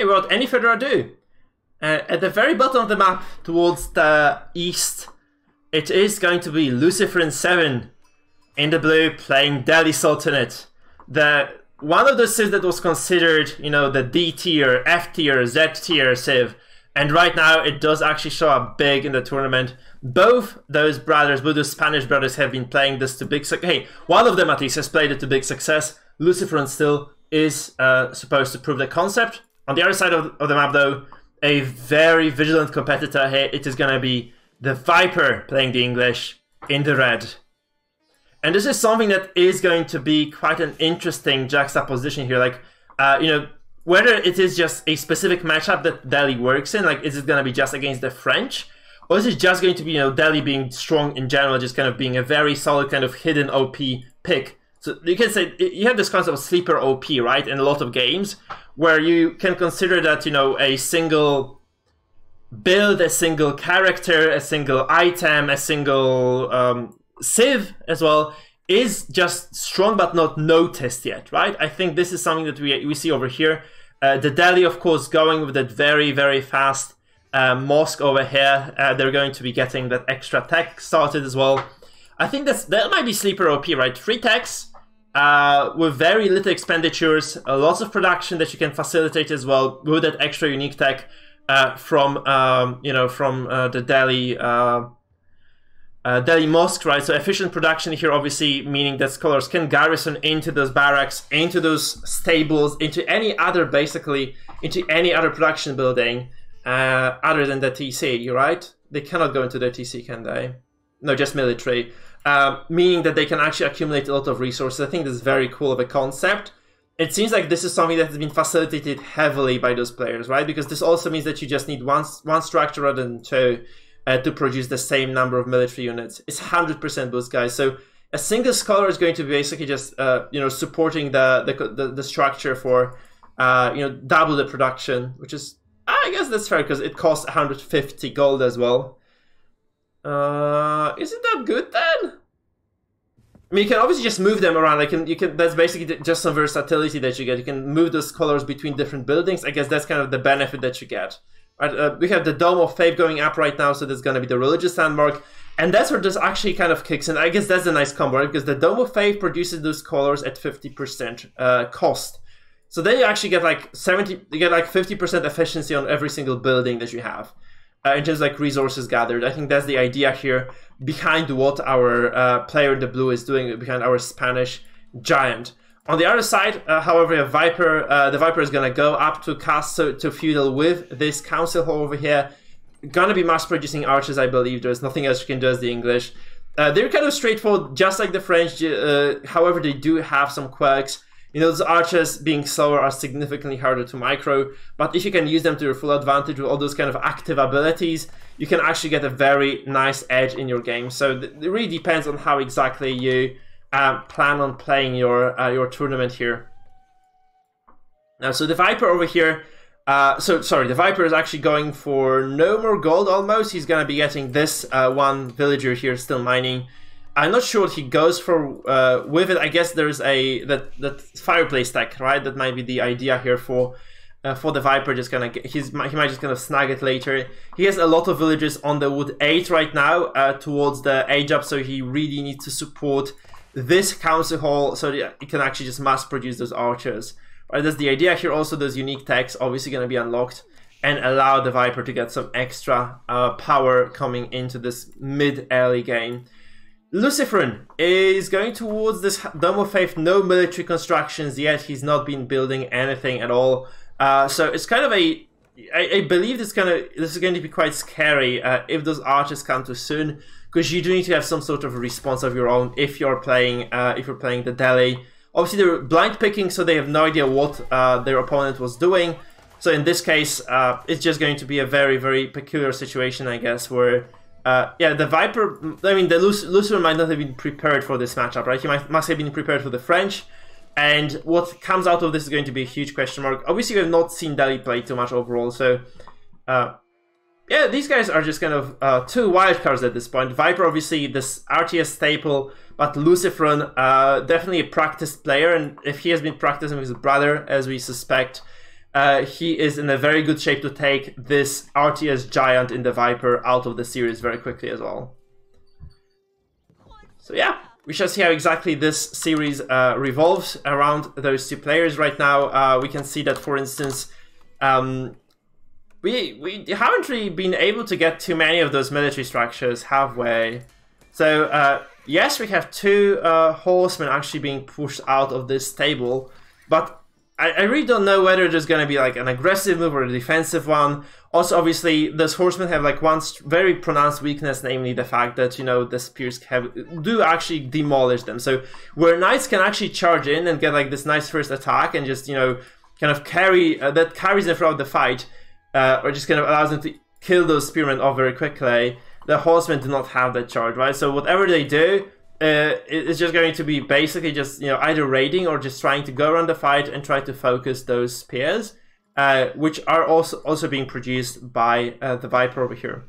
Okay, without any further ado, at the very bottom of the map, towards the east, it is going to be LucifroN7 in the blue playing Delhi Sultanate. One of the civs that was considered, you know, the D tier, F tier, Z tier civ, and right now it does actually show up big in the tournament. Both those brothers, both those Spanish brothers, have been playing this to big success. Hey, one of them at least has played it to big success. LucifroN still is supposed to prove the concept. On the other side of the map, though, a very vigilant competitor here. It is going to be TheViper playing the English in the red. And this is something that is going to be quite an interesting juxtaposition here. Like, you know, whether it is just a specific matchup that Delhi works in, like, is it going to be just against the French? Or is it just going to be, you know, Delhi being strong in general, just kind of being a very solid kind of hidden OP pick? So you can say, you have this concept of sleeper OP, right, in a lot of games, where you can consider that, you know, a single build, a single character, a single item, a single civ as well, is just strong but not noticed yet, right? I think this is something that we see over here. The Delhi, of course, going with that very, very fast mosque over here. They're going to be getting that extra tech started as well. I think that might be sleeper OP, right? 3 techs with very little expenditures, lots of production that you can facilitate as well with that extra unique tech from you know, from the Delhi Delhi mosque, right? So efficient production here, obviously meaning that scholars can garrison into those barracks, into those stables, into any other, basically, into any other production building other than the TC, right? They cannot go into the TC, can they? No, just military. Meaning that they can actually accumulate a lot of resources. I think this is very cool of a concept. It seems like this is something that has been facilitated heavily by those players, right? Because this also means that you just need one structure rather than 2 to produce the same number of military units. It's 100% boost, guys. So a single scholar is going to be basically just you know, supporting the structure for you know, double the production, which is, I guess that's fair because it costs 150 gold as well. Isn't that good then? I mean, you can obviously just move them around. You can. That's basically just some versatility that you get. You can move those colors between different buildings. I guess that's kind of the benefit that you get. Right? We have the Dome of Faith going up right now, so there's going to be the religious landmark, and that's where this actually kind of kicks in. I guess that's a nice combo, right? Because the Dome of Faith produces those colors at 50% cost. So then you actually get like 50% efficiency on every single building that you have. In terms of like resources gathered. I think that's the idea here behind what our player in the blue is doing, behind our Spanish giant. On the other side, however, the Viper is going to go up to castle, to feudal with this council hall over here. Going to be mass producing archers, I believe. There's nothing else you can do as the English. They're kind of straightforward, just like the French. However, they do have some quirks. You know, those archers being slower are significantly harder to micro, but if you can use them to your full advantage with all those kind of active abilities, you can actually get a very nice edge in your game. So it really depends on how exactly you plan on playing your tournament here. Now, so the Viper over here, the Viper is actually going for no more gold almost. He's going to be getting this one villager here still mining. I'm not sure what he goes for with it. I guess there's that fireplace tech, right? That might be the idea here for the Viper. Just gonna he might just kind of snag it later. He has a lot of villages on the wood 8 right now towards the age up, so he really needs to support this council hall so that he can actually just mass produce those archers. Right, that's the idea here. Also, those unique techs obviously going to be unlocked and allow the Viper to get some extra power coming into this mid-early game. LucifroN is going towards this Dome of Faith. No military constructions yet. He's not been building anything at all. So it's kind of I believe this is going to be quite scary if those archers come too soon, because you do need to have some sort of a response of your own if you're playing the Delhi. Obviously they're blind picking, so they have no idea what their opponent was doing. So in this case, it's just going to be a very, very peculiar situation, I guess, where yeah, the Viper, I mean, the LucifroN might not have been prepared for this matchup, right? He must have been prepared for the French, and what comes out of this is going to be a huge question mark. Obviously, we have not seen Delhi play too much overall, so yeah, these guys are just kind of 2 wildcards at this point. Viper, obviously, this RTS staple, but LucifroN, definitely a practiced player, and if he has been practicing with his brother, as we suspect, he is in a very good shape to take this RTS giant in the Viper out of the series very quickly as well. So yeah, we shall see how exactly this series revolves around those two players. Right now, we can see that, for instance, we haven't really been able to get too many of those military structures, have we? So yes, we have two horsemen actually being pushed out of this table, but I really don't know whether there's going to be like an aggressive move or a defensive one. Also, obviously, those horsemen have like one very pronounced weakness, namely the fact that, you know, the spears do actually demolish them. So where knights can actually charge in and get like this nice first attack and just, you know, kind of carries them throughout the fight, or just kind of allows them to kill those spearmen off very quickly, the horsemen do not have that charge, right? So whatever they do, it's just going to be basically just, you know, either raiding or just trying to go around the fight and try to focus those spears, which are also being produced by the Viper over here.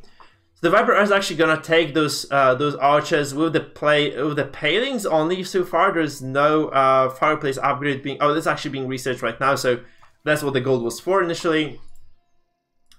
So the Viper is actually gonna take those archers with the palings only so far. There's no fireplace upgrade being. Oh, that's actually being researched right now. So that's what the gold was for initially,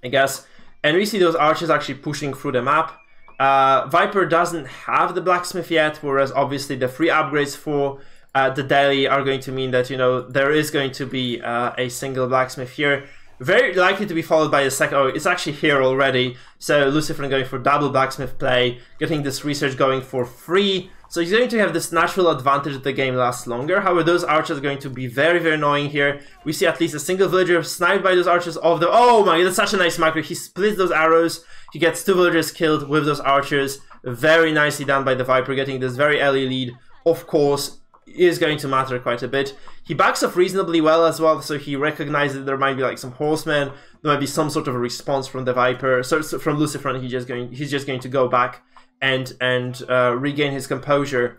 I guess. And we see those archers actually pushing through the map. Viper doesn't have the blacksmith yet, whereas obviously the free upgrades for the Delhi are going to mean that, you know, there is going to be a single blacksmith here. Very likely to be followed by a second. Oh, it's actually here already. So LucifroN going for double blacksmith play, getting this research going for free. So he's going to have this natural advantage that the game lasts longer. However, those archers are going to be very, very annoying here. We see at least a single villager sniped by those archers off the... Oh my, that's such a nice macro. He splits those arrows. He gets two villagers killed with those archers. Very nicely done by the Viper, getting this very early lead. Of course, is going to matter quite a bit. He backs off reasonably well as well, so he recognizes there might be like some horsemen. There might be some sort of a response from the Viper. So from LucifroN, he's just going to go back and regain his composure.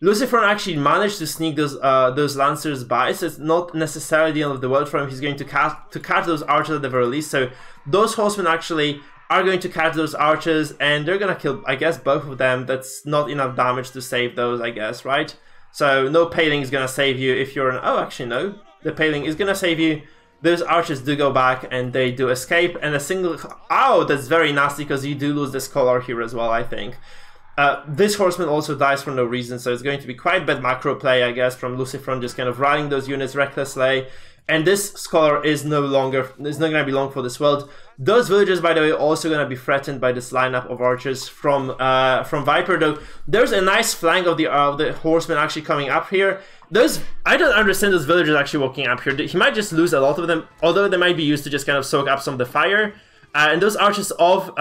LucifroN actually managed to sneak those lancers by, so it's not necessarily the end of the world for him. He's going to catch those archers at the very least. So those horsemen actually are going to catch those archers, and they're gonna kill, I guess, both of them. That's not enough damage to save those, I guess, right? So no paling is gonna save you if you're an... Oh, actually no, the paling is gonna save you. Those archers do go back and they do escape, and a single... Oh, that's very nasty because you do lose the scholar here as well, I think. This horseman also dies for no reason, so it's going to be quite bad macro play, I guess, from LucifroN, just kind of running those units recklessly. And this scholar is not going to be long for this world. Those villagers, by the way, are also going to be threatened by this lineup of archers from Viper. Though there's a nice flank of the horsemen actually coming up here. I don't understand those villagers actually walking up here. He might just lose a lot of them, although they might be used to just kind of soak up some of the fire. And those archers of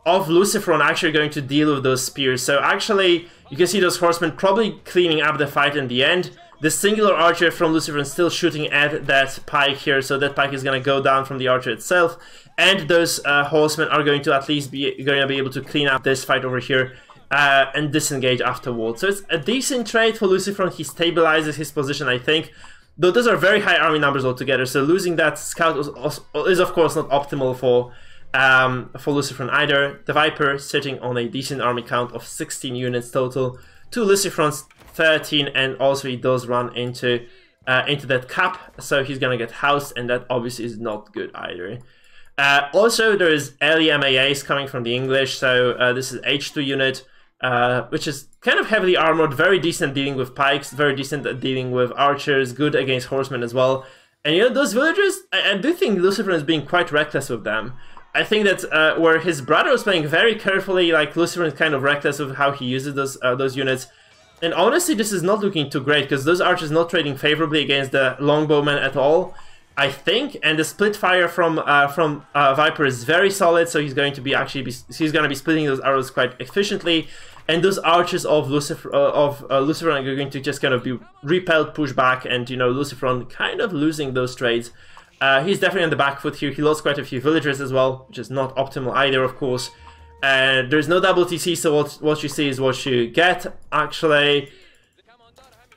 LucifroN actually going to deal with those spears. So actually, you can see those horsemen probably cleaning up the fight in the end. The singular archer from LucifroN still shooting at that pike here, so that pike is going to go down from the archer itself, and those horsemen are going to at least be able to clean up this fight over here and disengage afterwards. So it's a decent trade for LucifroN. He stabilizes his position, I think, though those are very high army numbers altogether. So losing that scout is of course not optimal for LucifroN either. The Viper sitting on a decent army count of 16 units total to LucifroN's 13, and also he does run into that cap, so he's gonna get housed, and that obviously is not good either. Also, there is early MAAs coming from the English, so this is H2 unit, which is kind of heavily armored, very decent dealing with pikes, very decent at dealing with archers, good against horsemen as well. And you know, those villagers, I do think LucifroN is being quite reckless with them. I think that where his brother was playing very carefully, like LucifroN is kind of reckless with how he uses those units. And honestly, this is not looking too great, because those archers not trading favorably against the longbowmen at all, I think. And the split fire from Viper is very solid, so he's going to be splitting those arrows quite efficiently. And those archers of LucifroN are going to just kind of be repelled, pushed back, and, you know, LucifroN kind of losing those trades. He's definitely on the back foot here. He lost quite a few villagers as well, which is not optimal either, of course. There's no double TC, so what you see is what you get, actually.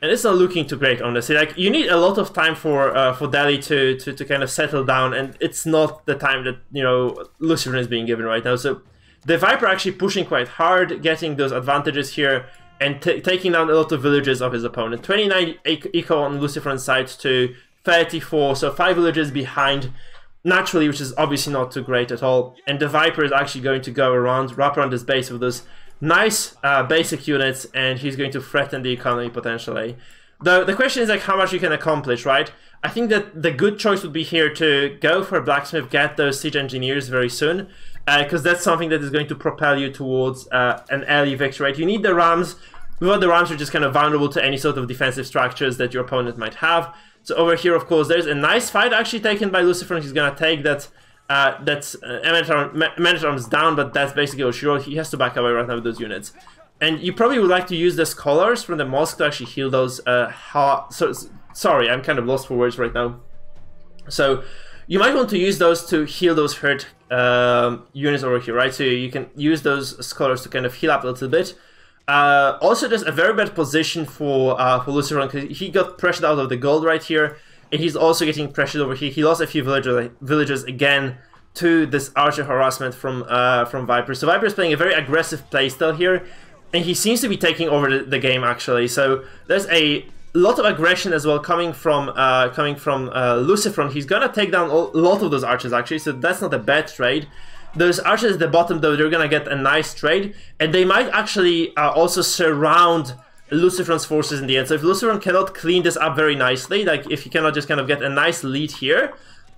And it's not looking too great, honestly. Like, you need a lot of time for Delhi to kind of settle down, and it's not the time that, you know, LucifroN is being given right now. So the Viper actually pushing quite hard, getting those advantages here, and taking down a lot of villages of his opponent. 29 eco on LucifroN's side to 34, so 5 villages behind naturally, which is obviously not too great at all. And the Viper is actually going to go around, wrap around this base with those nice basic units, and he's going to threaten the economy potentially. The question is like how much you can accomplish, right? I think that the good choice would be here to go for a blacksmith, get those siege engineers very soon, because that's something that is going to propel you towards an early victory, right? You need the rams. Without the rams, you're just kind of vulnerable to any sort of defensive structures that your opponent might have. So over here, of course, there's a nice fight actually taken by LucifroN. He's gonna take that Man-at-Arms down, but that's basically Oshiro. He has to back away right now with those units. And you probably would like to use the scholars from the mosque to actually heal those. Sorry, I'm kind of lost for words right now. So you might want to use those to heal those hurt units over here, right? So you can use those scholars to kind of heal up a little bit. Also, there's a very bad position for LucifroN because he got pressured out of the gold right here, and he's also getting pressured over here. He lost a few villagers again to this archer harassment from Viper. So Viper is playing a very aggressive playstyle here, and he seems to be taking over the game actually. So there's a lot of aggression as well coming from LucifroN. He's gonna take down a lot of those archers actually, so that's not a bad trade. Those archers at the bottom though, they're gonna get a nice trade, and they might actually also surround LucifroN's forces in the end. So if LucifroN cannot clean this up very nicely, like if he cannot just kind of get a nice lead here,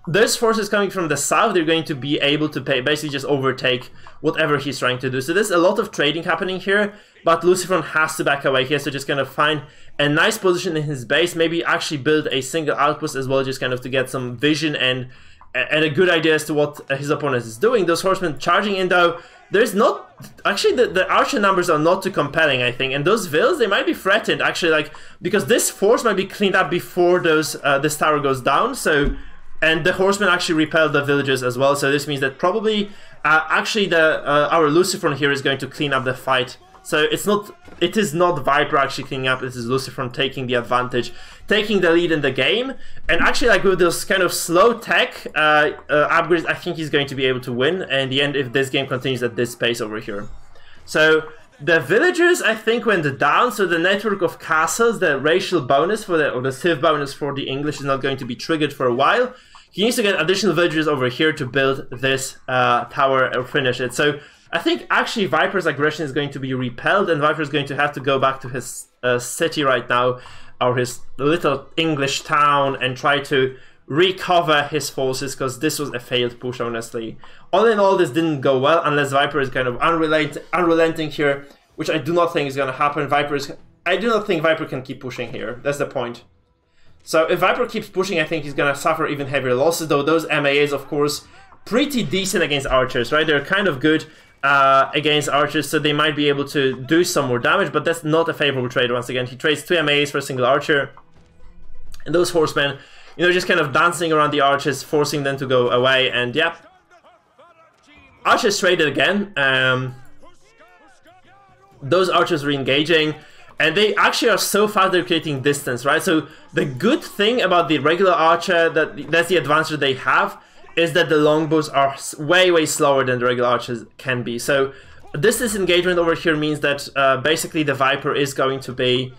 those forces coming from the south, they're going to be able to basically just overtake whatever he's trying to do. So there's a lot of trading happening here, but LucifroN has to back away. He has to just kind of find a nice position in his base, maybe actually build a single outpost as well, just kind of to get some vision and a good idea as to what his opponent is doing. Those horsemen charging in though, there's not... Actually, the archer numbers are not too compelling, I think. And those vills, they might be threatened, actually, like... Because this force might be cleaned up before those this tower goes down, so... And the horsemen actually repel the villagers as well, so this means that probably... actually, our LucifroN here is going to clean up the fight. So it is not Viper actually cleaning up, it is LucifroN taking the advantage, taking the lead in the game. And actually, like with those kind of slow tech upgrades, I think he's going to be able to win in the end if this game continues at this pace over here. So the villagers, I think, went down, so the network of castles, the racial bonus for or the civ bonus for the English is not going to be triggered for a while. He needs to get additional villagers over here to build this tower or finish it. So I think actually Viper's aggression is going to be repelled, and Viper is going to have to go back to his city right now, or his little English town, and try to recover his forces, because this was a failed push, honestly. All in all, this didn't go well, unless Viper is kind of unrelenting here, which I do not think is going to happen. I do not think Viper can keep pushing here. That's the point. So if Viper keeps pushing, I think he's going to suffer even heavier losses, though those MAAs, of course, pretty decent against archers, right? They're kind of good against archers, so they might be able to do some more damage, but that's not a favorable trade once again. He trades 2 MAAs for a single archer, and those horsemen, you know, just kind of dancing around the archers, forcing them to go away, and yeah. Archers traded again. Those archers re-engaging, and they actually are so fast they're creating distance, right? So the good thing about the regular archer, that's the advantage they have, is that the longbows are way slower than the regular archers can be. So this disengagement over here means that basically the Viper is going to be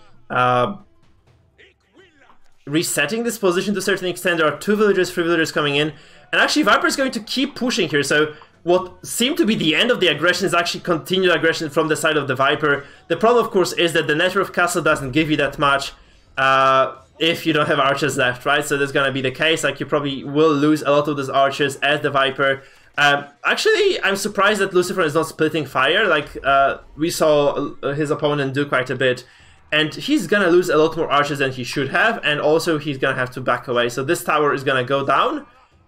resetting this position to a certain extent. There are 2 villagers, 3 villagers coming in, and actually Viper is going to keep pushing here. So what seemed to be the end of the aggression is actually continued aggression from the side of the Viper. The problem, of course, is that the network of castle doesn't give you that much if you don't have archers left, right? So that's gonna be the case. Like, you probably will lose a lot of those archers as the Viper. Actually, I'm surprised that LucifroN is not splitting fire. Like, we saw his opponent do quite a bit. And he's gonna lose a lot more archers than he should have, and also he's gonna have to back away. So this tower is gonna go down.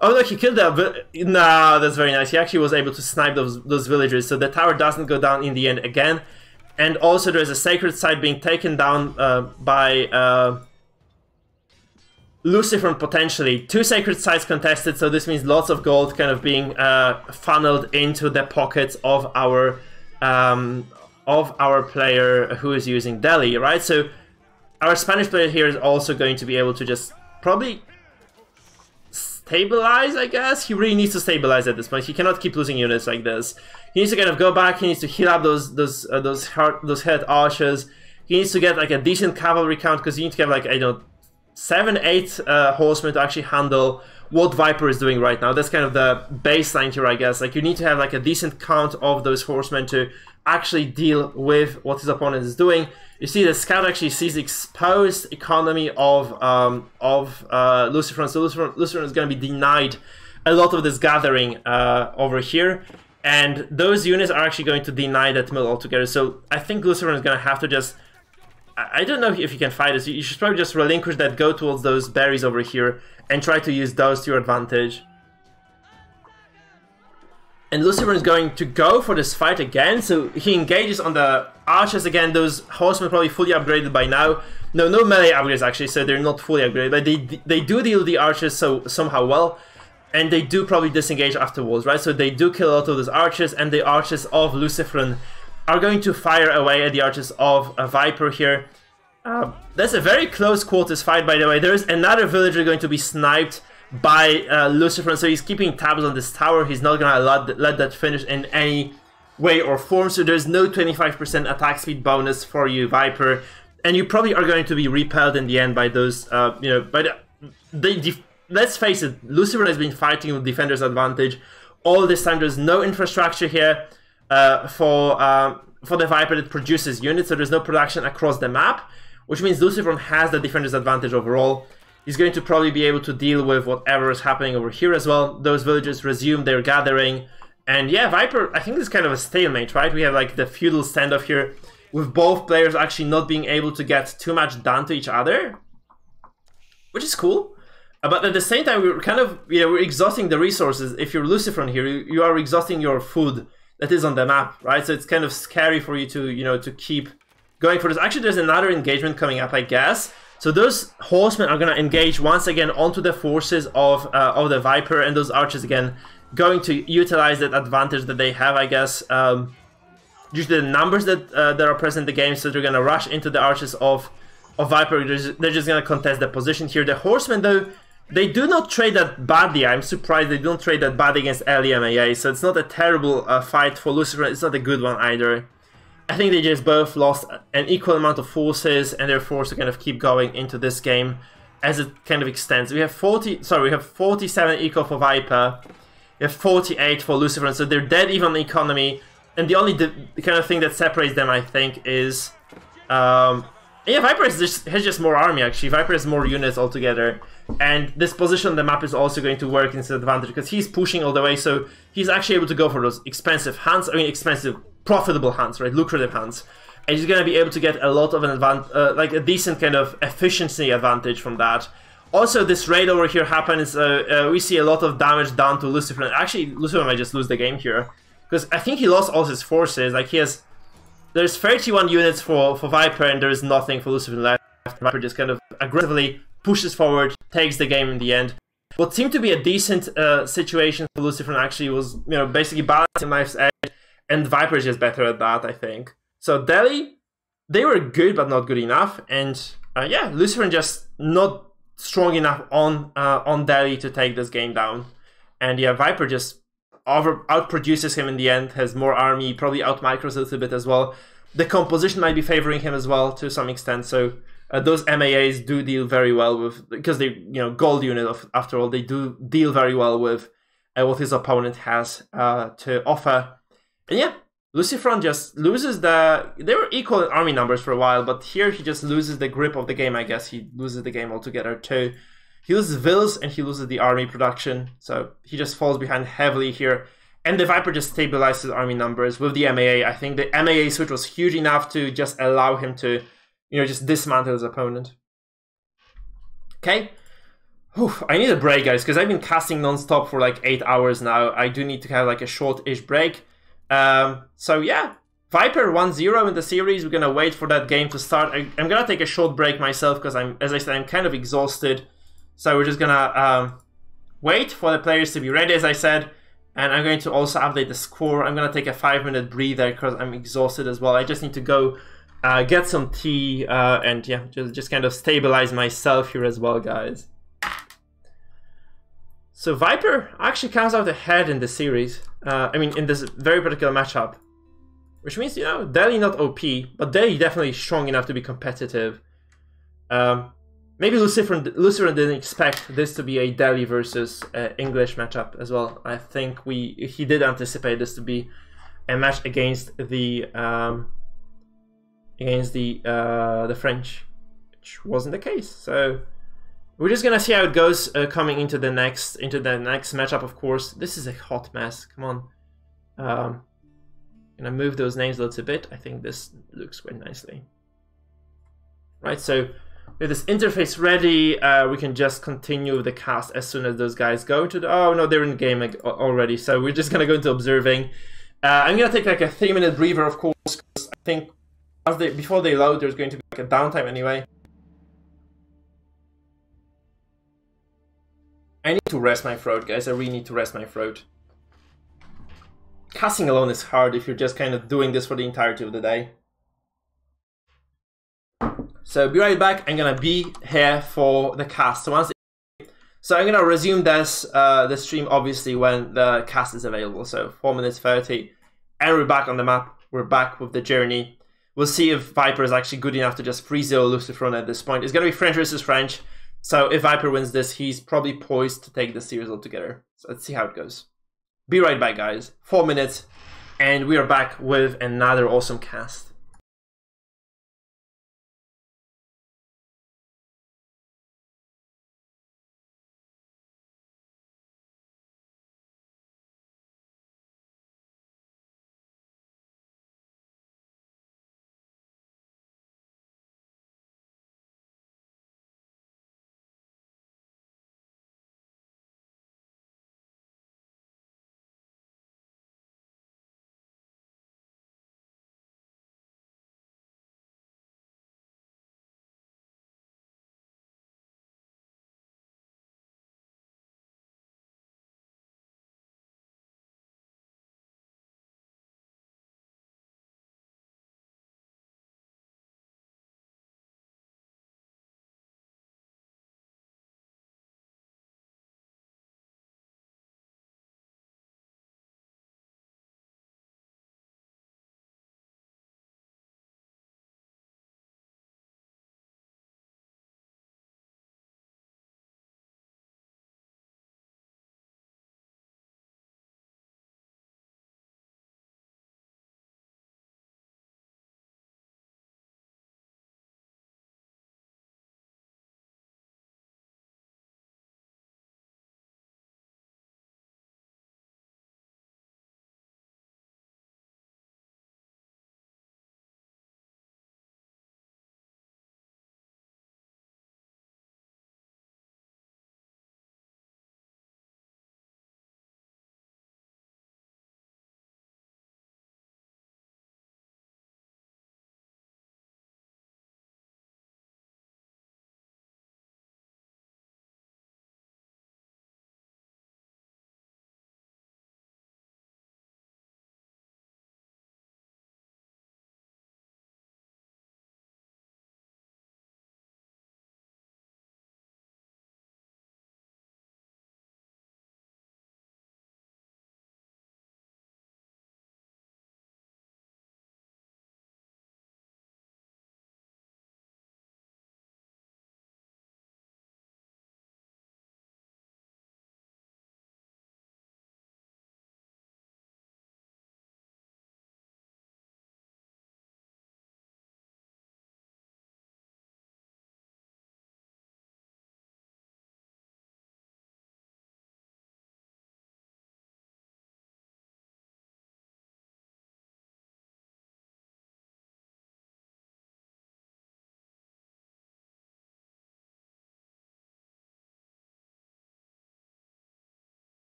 Oh look, he killed that. Nah, that's very nice. He actually was able to snipe those villagers, so the tower doesn't go down in the end again. And also there's a sacred site being taken down by LucifroN potentially. 2 sacred sites contested, so this means lots of gold kind of being funneled into the pockets of our player who is using Delhi, right? So our Spanish player here is also going to be able to just probably stabilize, I guess. He really needs to stabilize at this point. He cannot keep losing units like this. He needs to kind of go back. He needs to heal up those head archers. He needs to get like a decent cavalry count, because you need to have like, I don't know, 7, 8 horsemen to actually handle what Viper is doing right now. That's kind of the baseline here, I guess. Like, you need to have like a decent count of those horsemen to actually deal with what his opponent is doing. You see the scout actually sees the exposed economy of LucifroN. So LucifroN is going to be denied a lot of this gathering over here. And those units are actually going to deny that mill altogether. So I think LucifroN is going to have to just... I don't know if you can fight this. You should probably just relinquish that, go towards those berries over here, and try to use those to your advantage. And LucifroN is going to go for this fight again, so he engages on the archers again. Those horsemen probably fully upgraded by now. No melee upgrades actually, so they're not fully upgraded, but they do deal the archers somehow well, and they do probably disengage afterwards, right? So they do kill a lot of those archers, and the archers of LucifroN are going to fire away at the archers of Viper here. That's a very close quarters fight, by the way. There is another villager going to be sniped by LucifroN, so he's keeping tabs on this tower. He's not gonna let that finish in any way or form, so there's no 25% attack speed bonus for you, Viper, and you probably are going to be repelled in the end by those, you know, by let's face it, LucifroN has been fighting with defender's advantage all this time. There's no infrastructure here for the Viper that produces units, so there's no production across the map, which means LucifroN has the defender's advantage overall. He's going to probably be able to deal with whatever is happening over here as well. Those villagers resume their gathering. And yeah, Viper, I think this is kind of a stalemate, right? We have like the feudal standoff here, with both players actually not being able to get too much done to each other, which is cool. But at the same time, we're kind of, you know, we're exhausting the resources. If you're LucifroN here, you are exhausting your food that is on the map, right? So it's kind of scary for you to, you know, to keep going for this. Actually, there's another engagement coming up, I guess. So those horsemen are going to engage once again onto the forces of the Viper, and those archers again going to utilize that advantage that they have, I guess, due to the numbers that are present in the game. So they're going to rush into the archers of Viper. They're just going to contest the position here. The horsemen, though, they do not trade that badly. I'm surprised they don't trade that badly against early MAA. So it's not a terrible fight for LucifroN. It's not a good one either. I think they just both lost an equal amount of forces, and they're forced to kind of keep going into this game as it kind of extends. We have 47 eco for Viper, we have 48 for LucifroN, so they're dead even on economy, and the only the kind of thing that separates them, I think, is yeah, Viper has just more army actually. Viper has more units altogether, and this position on the map is also going to work in his advantage because he's pushing all the way, so he's actually able to go for those expensive hunts. I mean, profitable hunts, right? Lucrative hunts, and he's gonna be able to get a lot of an advantage, like a decent kind of efficiency advantage from that. Also, this raid over here happens. We see a lot of damage done to LucifroN. Actually, LucifroN might just lose the game here because I think he lost all his forces. Like, there's 31 units for Viper, and there is nothing for LucifroN left. Viper just kind of aggressively pushes forward, takes the game in the end. What seemed to be a decent situation for LucifroN actually was, you know, basically balancing Knife's Edge. And Viper is just better at that, I think. So Delhi, they were good but not good enough, and yeah, LucifroN just not strong enough on Delhi to take this game down. And yeah, Viper just outproduces him in the end, has more army, probably outmicros a little bit as well. The composition might be favoring him as well to some extent. So those MAAs do deal very well with, because they, you know, gold unit after all, they do deal very well with what his opponent has to offer. And yeah, LucifroN just loses they were equal in army numbers for a while, but here he just loses the grip of the game, I guess. He loses the game altogether too. He loses vills and he loses the army production, so he just falls behind heavily here. And the Viper just stabilizes army numbers with the MAA. I think the MAA switch was huge enough to just allow him to, you know, just dismantle his opponent. Okay. Whew, I need a break, guys, because I've been casting non-stop for like 8 hours now. I do need to have like a short-ish break. So yeah, Viper 1-0 in the series. We're gonna wait for that game to start. I'm gonna take a short break myself because as I said, I'm kind of exhausted. So we're just gonna wait for the players to be ready, as I said, and I'm going to also update the score. I'm gonna take a 5-minute breather because I'm exhausted as well. I just need to go get some tea and yeah, just kind of stabilize myself here as well, guys. So Viper actually comes out ahead in the series. I mean, in this very particular matchup, which means, you know, Delhi not OP, but Delhi definitely strong enough to be competitive. Maybe LucifroN didn't expect this to be a Delhi versus English matchup as well. I think he did anticipate this to be a match against the French, which wasn't the case. So we're just gonna see how it goes coming into the next matchup. Of course, this is a hot mess. Come on, gonna move those names a little bit. I think this looks quite nicely. Right, so with this interface ready, we can just continue the cast as soon as those guys go into the... Oh no, they're in the game already, so we're just gonna go into observing. I'm gonna take like a 3-minute breather, of course, because I think before they load, there's going to be like a downtime anyway. I need to rest my throat, guys. I really need to rest my throat. Casting alone is hard if you're just kind of doing this for the entirety of the day. So be right back. I'm gonna be here for the cast. So I'm gonna resume this the stream obviously when the cast is available. So 4 minutes 30, and we're back on the map. We're back with the journey. We'll see if Viper is actually good enough to just 3-0 LucifroN at this point. It's gonna be French versus French. So if Viper wins this, he's probably poised to take the series altogether. So let's see how it goes. Be right back, guys. 4 minutes, and we are back with another awesome cast.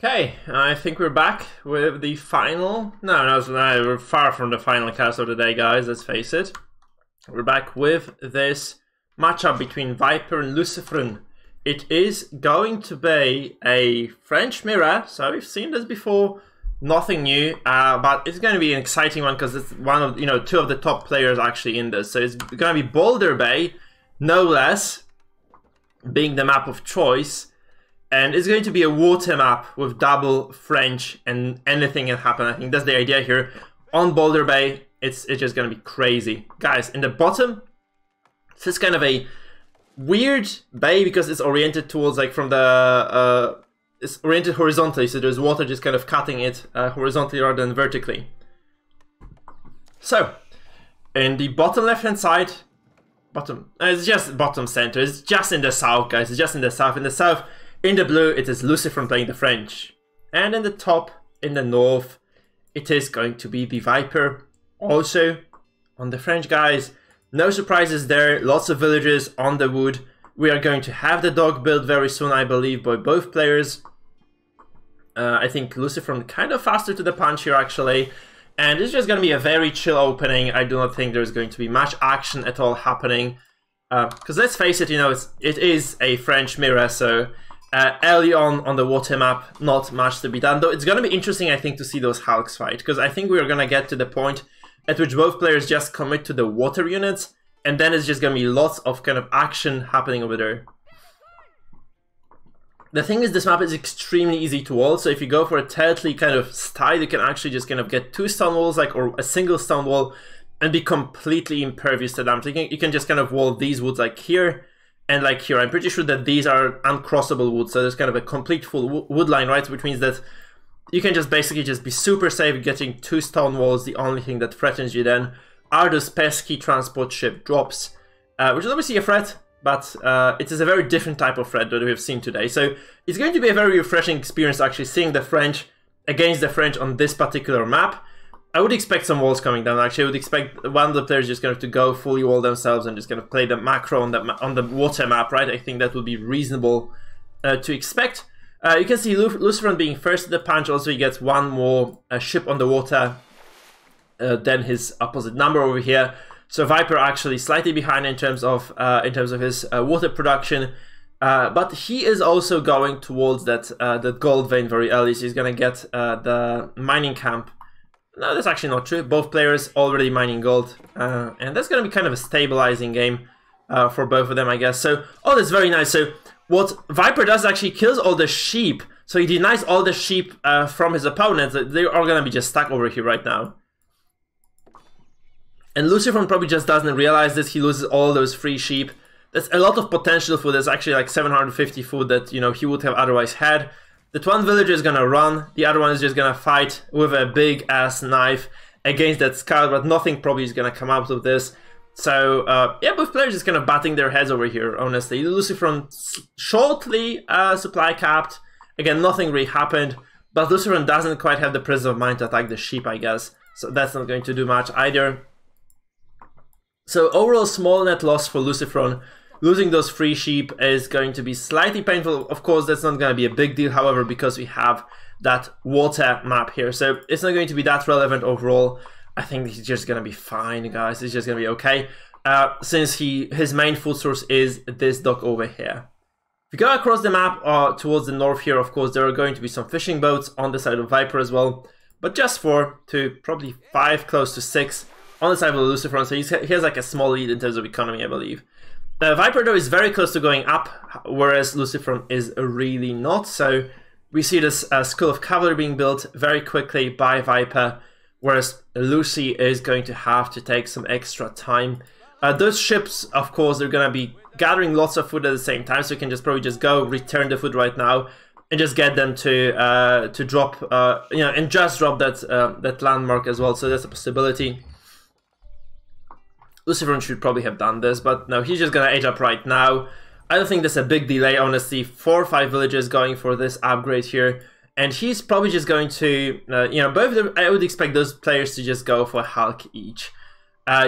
Okay, I think we're back with the final. No, we're far from the final cast of the day, guys. Let's face it. We're back with this matchup between Viper and LucifroN. It is going to be a French mirror, so we've seen this before. Nothing new, but it's going to be an exciting one because it's one of two of the top players actually in this. So it's going to be Boulder Bay, no less, being the map of choice. And it's going to be a water map with double French and anything can happen. I think that's the idea here. On Boulder Bay, it's just going to be crazy. Guys, in the bottom, this is kind of a weird bay because it's oriented towards like from the... it's oriented horizontally, so there's water just kind of cutting it horizontally rather than vertically. So, in the bottom left-hand side, it's just bottom center. It's just in the south, guys. It's just in the south. In the south, in the blue, it is LucifroN playing the French. And in the top, in the north, it is going to be TheViper. Also, on the French, guys, no surprises there. Lots of villages on the wood. We are going to have the dog build very soon, I believe, by both players. I think LucifroN kind of faster to the punch here, actually. And it's just going to be a very chill opening. I do not think there's going to be much action at all happening. Because let's face it, it is a French mirror, so... early on the water map, not much to be done. Though it's going to be interesting, I think, to see those Hulks fight. Because I think we're going to get to the point at which both players just commit to the water units. And then it's just going to be lots of kind of action happening over there. The thing is, this map is extremely easy to wall. So if you go for a territory kind of style, you can actually just kind of get 2 stone walls, or a single stone wall, and be completely impervious to damage. You can just kind of wall these woods like here. And like here, I'm pretty sure that these are uncrossable woods, so there's kind of a complete full wood line, right? Which means that you can just basically just be super safe getting 2 stone walls. The only thing that threatens you then are those pesky transport ship drops, which is obviously a threat, but it is a very different type of threat that we've seen today. So it's going to be a very refreshing experience actually seeing the French against the French on this particular map. I would expect some walls coming down. Actually, I would expect one of the players just going to have to go fully wall themselves and just going to play the macro on the water map, right? I think that would be reasonable to expect. You can see LucifroN being first at the punch. Also, he gets one more ship on the water than his opposite number over here. So Viper actually slightly behind in terms of his water production, but he is also going towards that gold vein very early. So he's going to get the mining camp. No, that's actually not true. Both players already mining gold. And that's going to be kind of a stabilizing game for both of them, I guess. So, oh, that's very nice. So, what Viper does actually kills all the sheep. So, he denies all the sheep from his opponents. They are going to be just stuck over here right now. And LucifroN probably just doesn't realize this. He loses all those free sheep. There's a lot of potential for this. Actually, like 750 food that, he would have otherwise had. That one villager is gonna run, the other one is just gonna fight with a big ass knife against that scout, but nothing probably is gonna come out of this. So, yeah, both players just kind of batting their heads over here, honestly. LucifroN shortly supply capped. Again, nothing really happened, but LucifroN doesn't quite have the presence of mind to attack the sheep, I guess. So that's not going to do much either. So overall, small net loss for LucifroN. Losing those free sheep is going to be slightly painful. Of course, that's not going to be a big deal, however, because we have that water map here. So it's not going to be that relevant overall. I think he's just going to be fine, guys. It's just going to be okay. Since his main food source is this dock over here. If you go across the map towards the north here, of course, there are going to be some fishing boats on the side of Viper as well. But just 4 to probably 5, close to 6 on the side of LucifroN. So he has like a small lead in terms of economy, I believe. The Viper, though, is very close to going up, whereas LucifroN is really not. So we see this School of Cavalry being built very quickly by Viper, whereas Lucy is going to have to take some extra time. Those ships, of course, they're going to be gathering lots of food at the same time, so you can probably just go return the food right now and just get them to drop, and just drop that landmark as well. So that's a possibility. LucifroN should probably have done this, but no, he's just gonna age up right now. I don't think there's a big delay, honestly. 4 or 5 villages going for this upgrade here, and he's probably just going to, both of them, I would expect those players to just go for a Hulk each.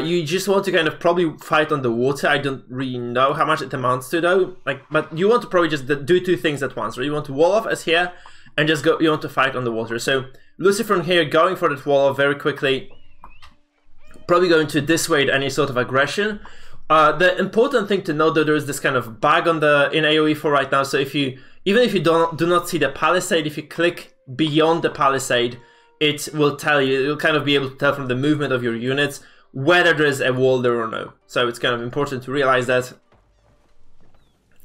You just want to kind of probably fight on the water. I don't really know how much it amounts to though, but you want to probably just do 2 things at once, right? You want to wall off as here, and just go. You want to fight on the water. So LucifroN here going for that wall very quickly, probably going to dissuade any sort of aggression. The important thing to note, though, there is this kind of bug on in AoE for right now. So if you, even if you do not see the palisade, if you click beyond the palisade, it will tell you, you'll kind of be able to tell from the movement of your units whether there is a wall there or no. So it's kind of important to realize that.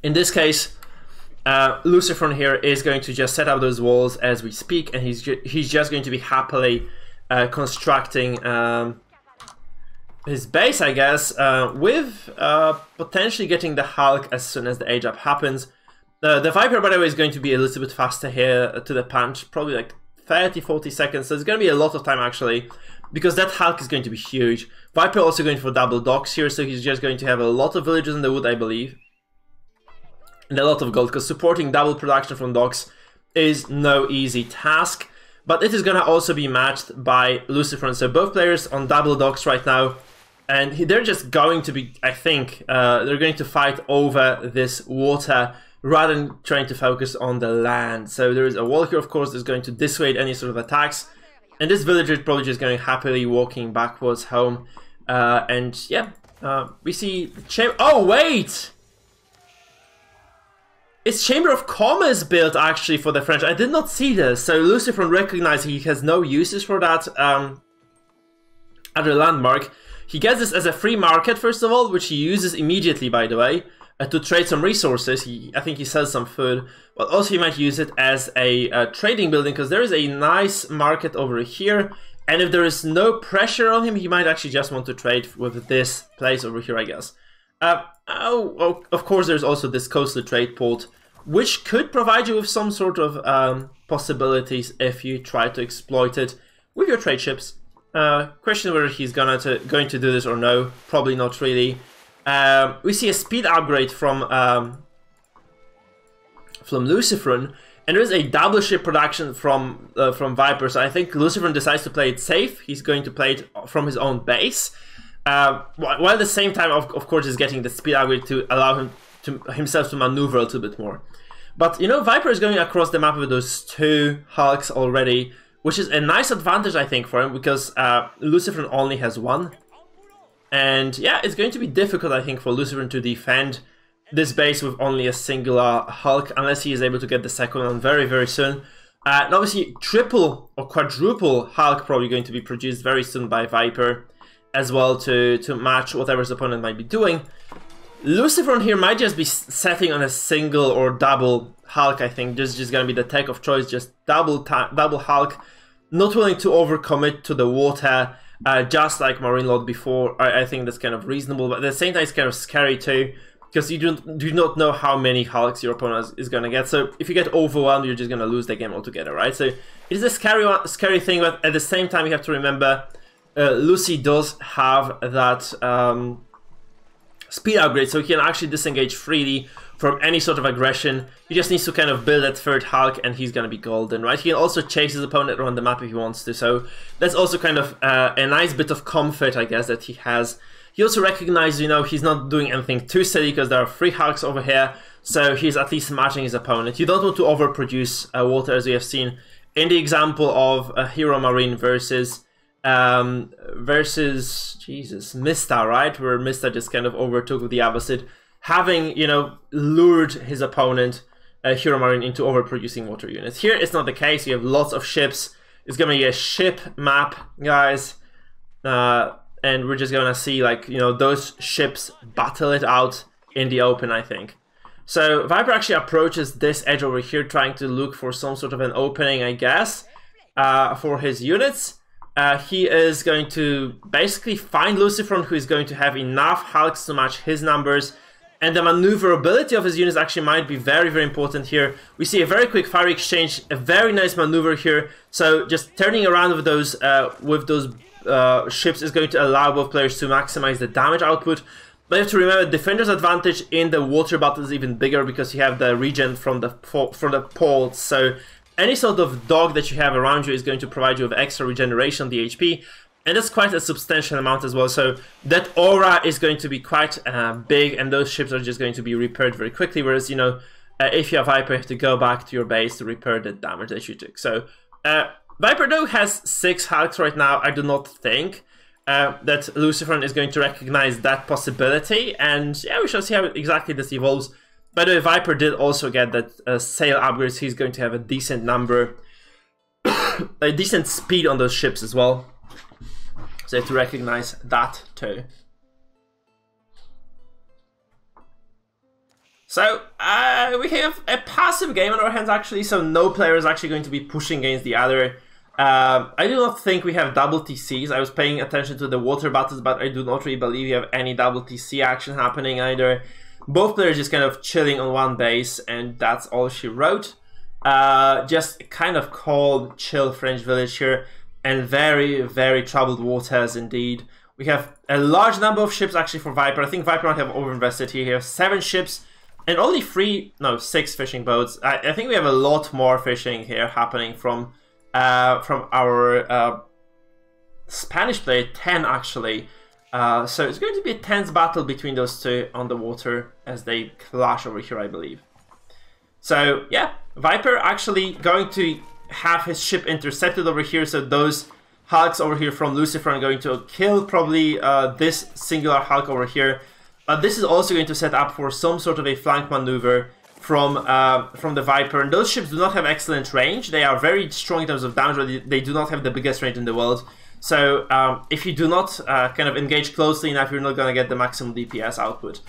In this case, LucifroN here is going to just set up those walls as we speak, and he's just going to be happily constructing his base, I guess, with potentially getting the Hulk as soon as the age up happens. The Viper, by the way, is going to be a little bit faster here to the punch, probably like 30-40 seconds, so it's going to be a lot of time actually, because that Hulk is going to be huge. Viper also going for double docks here, so he's just going to have a lot of villagers in the wood, I believe, and a lot of gold, because supporting double production from docks is no easy task. But it is going to also be matched by LucifroN, so both players on double docks right now. And they're just going to be, I think, they're going to fight over this water rather than trying to focus on the land. So there is a wall here, of course, that's going to dissuade any sort of attacks. And this villager is probably just going happily walking backwards home. And yeah, we see the chamber. Oh, wait! It's Chamber of Commerce built actually for the French. I did not see this. So LucifroN recognized he has no uses for that other landmark. He gets this as a free market, first of all, which he uses immediately, by the way, to trade some resources. I think he sells some food, but also he might use it as a trading building, because there is a nice market over here, and if there is no pressure on him, he might actually just want to trade with this place over here, I guess. Of course, there's also this coastal trade port, which could provide you with some sort of possibilities if you try to exploit it with your trade ships. Question whether he's going to do this or no. Probably not really. We see a speed upgrade from LucifroN, and there is a double ship production from Viper. So I think LucifroN decides to play it safe. He's going to play it from his own base, while at the same time, of course, is getting the speed upgrade to allow him himself to maneuver a little bit more. But you know, Viper is going across the map with those two Hulks already, which is a nice advantage, I think, for him, because LucifroN only has one. And yeah, it's going to be difficult, I think, for LucifroN to defend this base with only a singular Hulk, unless he is able to get the second one very, very soon. And obviously, triple or quadruple Hulk probably going to be produced very soon by Viper, as well, to match whatever his opponent might be doing. LucifroN here might just be setting on a single or double Hulk, I think. This is just going to be the tech of choice, just double Hulk. Not willing to overcommit to the water, just like Marine Lord before. I think that's kind of reasonable, but at the same time it's kind of scary too, because you do not know how many Hulks your opponent is going to get. So if you get overwhelmed, you're just going to lose the game altogether, right? So it is a scary thing, but at the same time you have to remember Lucy does have that speed upgrade, so he can actually disengage freely from any sort of aggression. He just needs to kind of build that third Hulk, and he's gonna be golden, right? He can also chase his opponent around the map if he wants to, so that's also kind of a nice bit of comfort, I guess, that he has. He also recognizes, you know, he's not doing anything too silly, because there are 3 Hulks over here, so he's at least matching his opponent. You don't want to overproduce water, as we have seen in the example of Hero Marine versus Jesus, Mista, right? Where Mista just kind of overtook with the Abbasid, having, you know, lured his opponent, Hero Marine, into overproducing water units. Here it's not the case. You have lots of ships. It's gonna be a ship map, guys, and we're just gonna see, like, you know, those ships battle it out in the open, I think. So Viper actually approaches this edge over here, trying to look for some sort of an opening, I guess, for his units. He is going to basically find LucifroN, who is going to have enough Hulks to match his numbers, and the maneuverability of his units actually might be very, very important here. We see a very quick fire exchange, a very nice maneuver here. So just turning around with those ships is going to allow both players to maximize the damage output. But you have to remember, defender's advantage in the water battle is even bigger, because you have the regen from the ports. So any sort of dog that you have around you is going to provide you with extra regeneration on the HP, and that's quite a substantial amount as well. So that aura is going to be quite big, and those ships are just going to be repaired very quickly. Whereas, you know, if you have Viper, you have to go back to your base to repair the damage that you took. So Viper though has 6 Hulks right now. I do not think that LucifroN is going to recognize that possibility, and yeah, we shall see how exactly this evolves. By the way, Viper did also get that sail upgrades. He's going to have a decent number, a decent speed on those ships as well. So you have to recognize that too. So we have a passive game on our hands actually, so no player is actually going to be pushing against the other. I do not think we have double TCs. I was paying attention to the water battles, but I do not really believe we have any double TC action happening either. Both players just kind of chilling on one base, and that's all she wrote. Just kind of cold, chill French village here, and very, very troubled waters indeed. We have a large number of ships actually for Viper. I think Viper might have overinvested here. He has 7 ships and only 6 fishing boats. I think we have a lot more fishing here happening from our Spanish player, 10 actually. So it's going to be a tense battle between those two on the water as they clash over here, I believe. So yeah, Viper actually going to have his ship intercepted over here, so those Hulks over here from LucifroN are going to kill probably this singular Hulk over here. This is also going to set up for some sort of a flank maneuver from the Viper, and those ships do not have excellent range. They are very strong in terms of damage, but they do not have the biggest range in the world. So if you do not kind of engage closely enough, you're not going to get the maximum DPS output.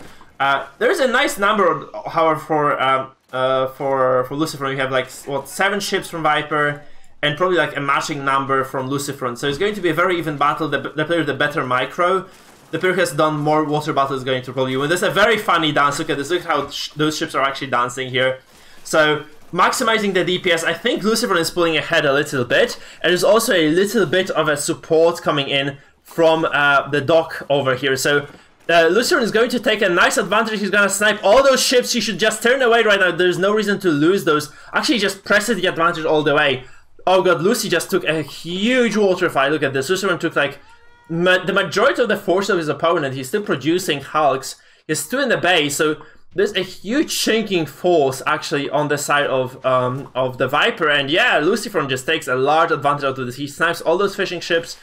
There's a nice number, however, for LucifroN. You have like what, 7 ships from Viper, and probably like a matching number from LucifroN. So it's going to be a very even battle. The player with the better micro, the player who has done more water battles is going to probably win. There's a very funny dance. Look at this. Look at how those ships are actually dancing here. So maximizing the DPS, I think LucifroN is pulling ahead a little bit, and there's also a little bit of a support coming in from the dock over here. So LucifroN is going to take a nice advantage. He's going to snipe all those ships. He should just turn away right now. There's no reason to lose those. Actually, just presses the advantage all the way. Oh god, Lucy just took a huge water fight. Look at this. LucifroN took like the majority of the force of his opponent. He's still producing Hulks. He's 2 in the base, so there's a huge shrinking force actually on the side of the Viper, and yeah, LucifroN just takes a large advantage out of this. He snipes all those fishing ships.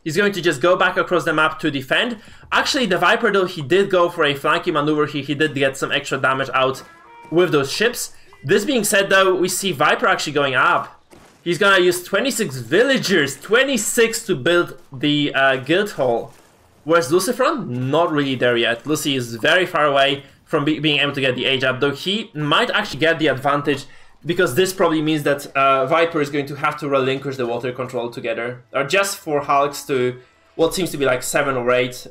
He's going to just go back across the map to defend. Actually, the Viper though, he did go for a flanking maneuver here. He did get some extra damage out with those ships. This being said though, we see Viper actually going up. He's gonna use 26 villagers, 26 to build the guild hall. Whereas LucifroN, not really there yet. Lucy is very far away from being able to get the age up, though he might actually get the advantage, because this probably means that Viper is going to have to relinquish the water control together, or just for Hulks to what seems to be like 7 or 8,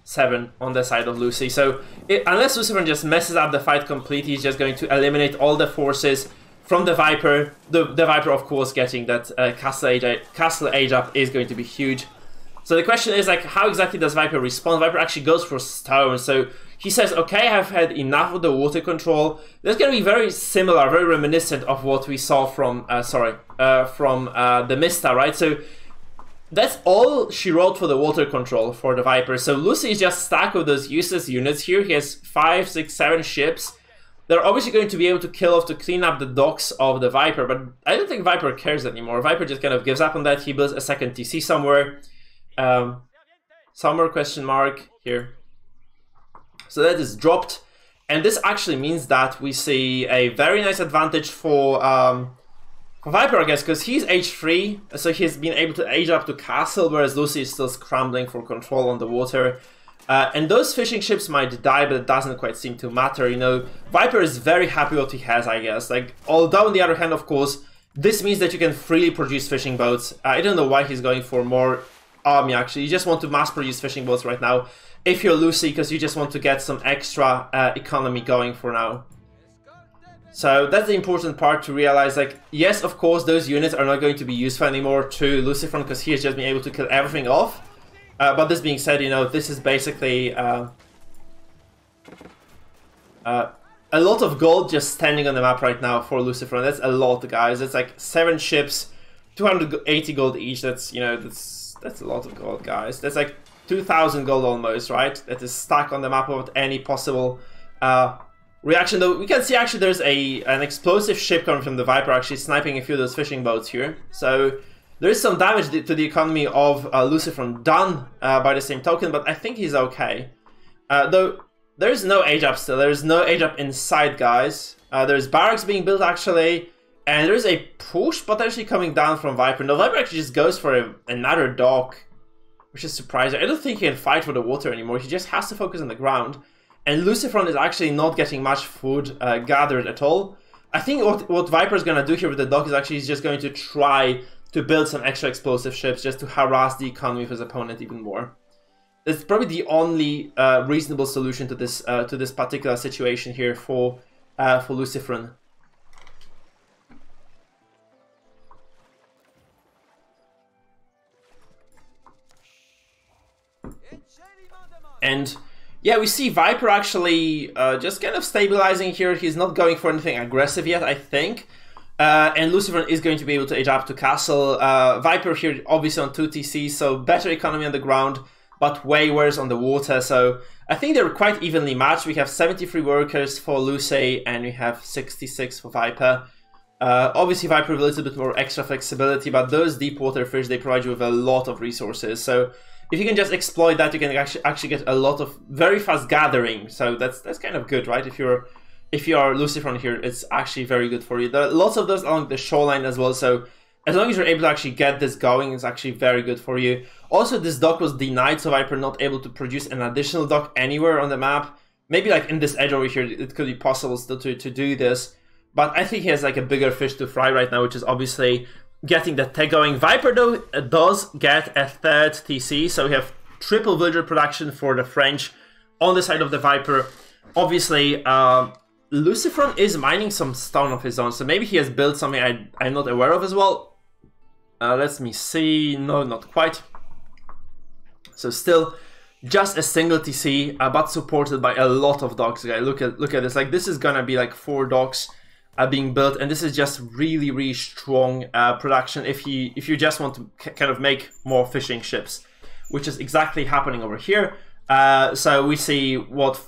7 on the side of Lucy. So unless LucifroN just messes up the fight completely, he's just going to eliminate all the forces from the Viper. The Viper, of course, getting that castle age up is going to be huge. So the question is, like, how exactly does Viper respond? Viper actually goes for stone. So he says, okay, I've had enough of the water control. That's going to be very similar, very reminiscent of what we saw from, the Mista, right? So that's all she wrote for the water control for the Viper. So Lucy is just stuck with those useless units here. He has 5, 6, 7 ships. They're obviously going to be able to kill off to clean up the docks of the Viper, but I don't think Viper cares anymore. Viper just kind of gives up on that. He builds a second TC somewhere. Somewhere, question mark, here. So that is dropped. And this actually means that we see a very nice advantage for Viper, I guess, because he's age 3. So he's been able to age up to castle, whereas Lucy is still scrambling for control on the water. And those fishing ships might die, but it doesn't quite seem to matter, you know. Viper is very happy what he has, I guess. Like, although on the other hand, of course, this means that you can freely produce fishing boats. I don't know why he's going for more army, actually. You just want to mass produce fishing boats right now, if you're Lucy, because you just want to get some extra economy going for now. So that's the important part to realize, like, yes, of course, those units are not going to be useful anymore to LucifroN, because he has just been able to kill everything off. But this being said, you know, this is basically a lot of gold just standing on the map right now for LucifroN. That's a lot, guys. It's like 7 ships, 280 gold each. That's, you know, that's a lot of gold, guys. That's like 2,000 gold almost, right? That is stuck on the map without any possible reaction, though. We can see actually there's an explosive ship coming from the Viper, actually sniping a few of those fishing boats here. So there is some damage to the economy of LucifroN done by the same token, but I think he's okay. Though there is no age up still. There is no age up inside, guys. There's barracks being built actually, and there's a push potentially coming down from Viper. And the Viper actually just goes for another dock, which is surprising. I don't think he can fight for the water anymore. He just has to focus on the ground. And LucifroN is actually not getting much food gathered at all. I think what Viper is going to do here with the dock is actually he's just going to try to build some extra explosive ships just to harass the economy of his opponent even more. It's probably the only reasonable solution to this particular situation here for LucifroN. And yeah, we see Viper actually just kind of stabilizing here. He's not going for anything aggressive yet, I think. And LucifroN is going to be able to age up to castle. Viper here obviously on 2 TC, so better economy on the ground, but way worse on the water. So I think they're quite evenly matched. We have 73 workers for Lucy and we have 66 for Viper. Obviously Viper with a little bit more extra flexibility, but those deep water fish, they provide you with a lot of resources. So if you can just exploit that, you can actually get a lot of very fast gathering. So that's kind of good, right? If you are LucifroN here, it's actually very good for you. There are lots of those along the shoreline as well. So as long as you're able to actually get this going, it's actually very good for you. Also, this dock was denied, so Viper not able to produce an additional dock anywhere on the map. Maybe like in this edge over here, it could be possible still to do this. But I think he has like a bigger fish to fry right now, which is obviously getting the tech going. Viper though does get a third TC, so we have triple villager production for the French on the side of the Viper. Obviously, LucifroN is mining some stone of his own, so maybe he has built something I'm not aware of as well. Let me see. No, not quite. So still just a single TC, but supported by a lot of docks. Guys, look at this. Like this is gonna be like 4 docks being built, and this is just really strong production if you just want to kind of make more fishing ships, which is exactly happening over here. So we see what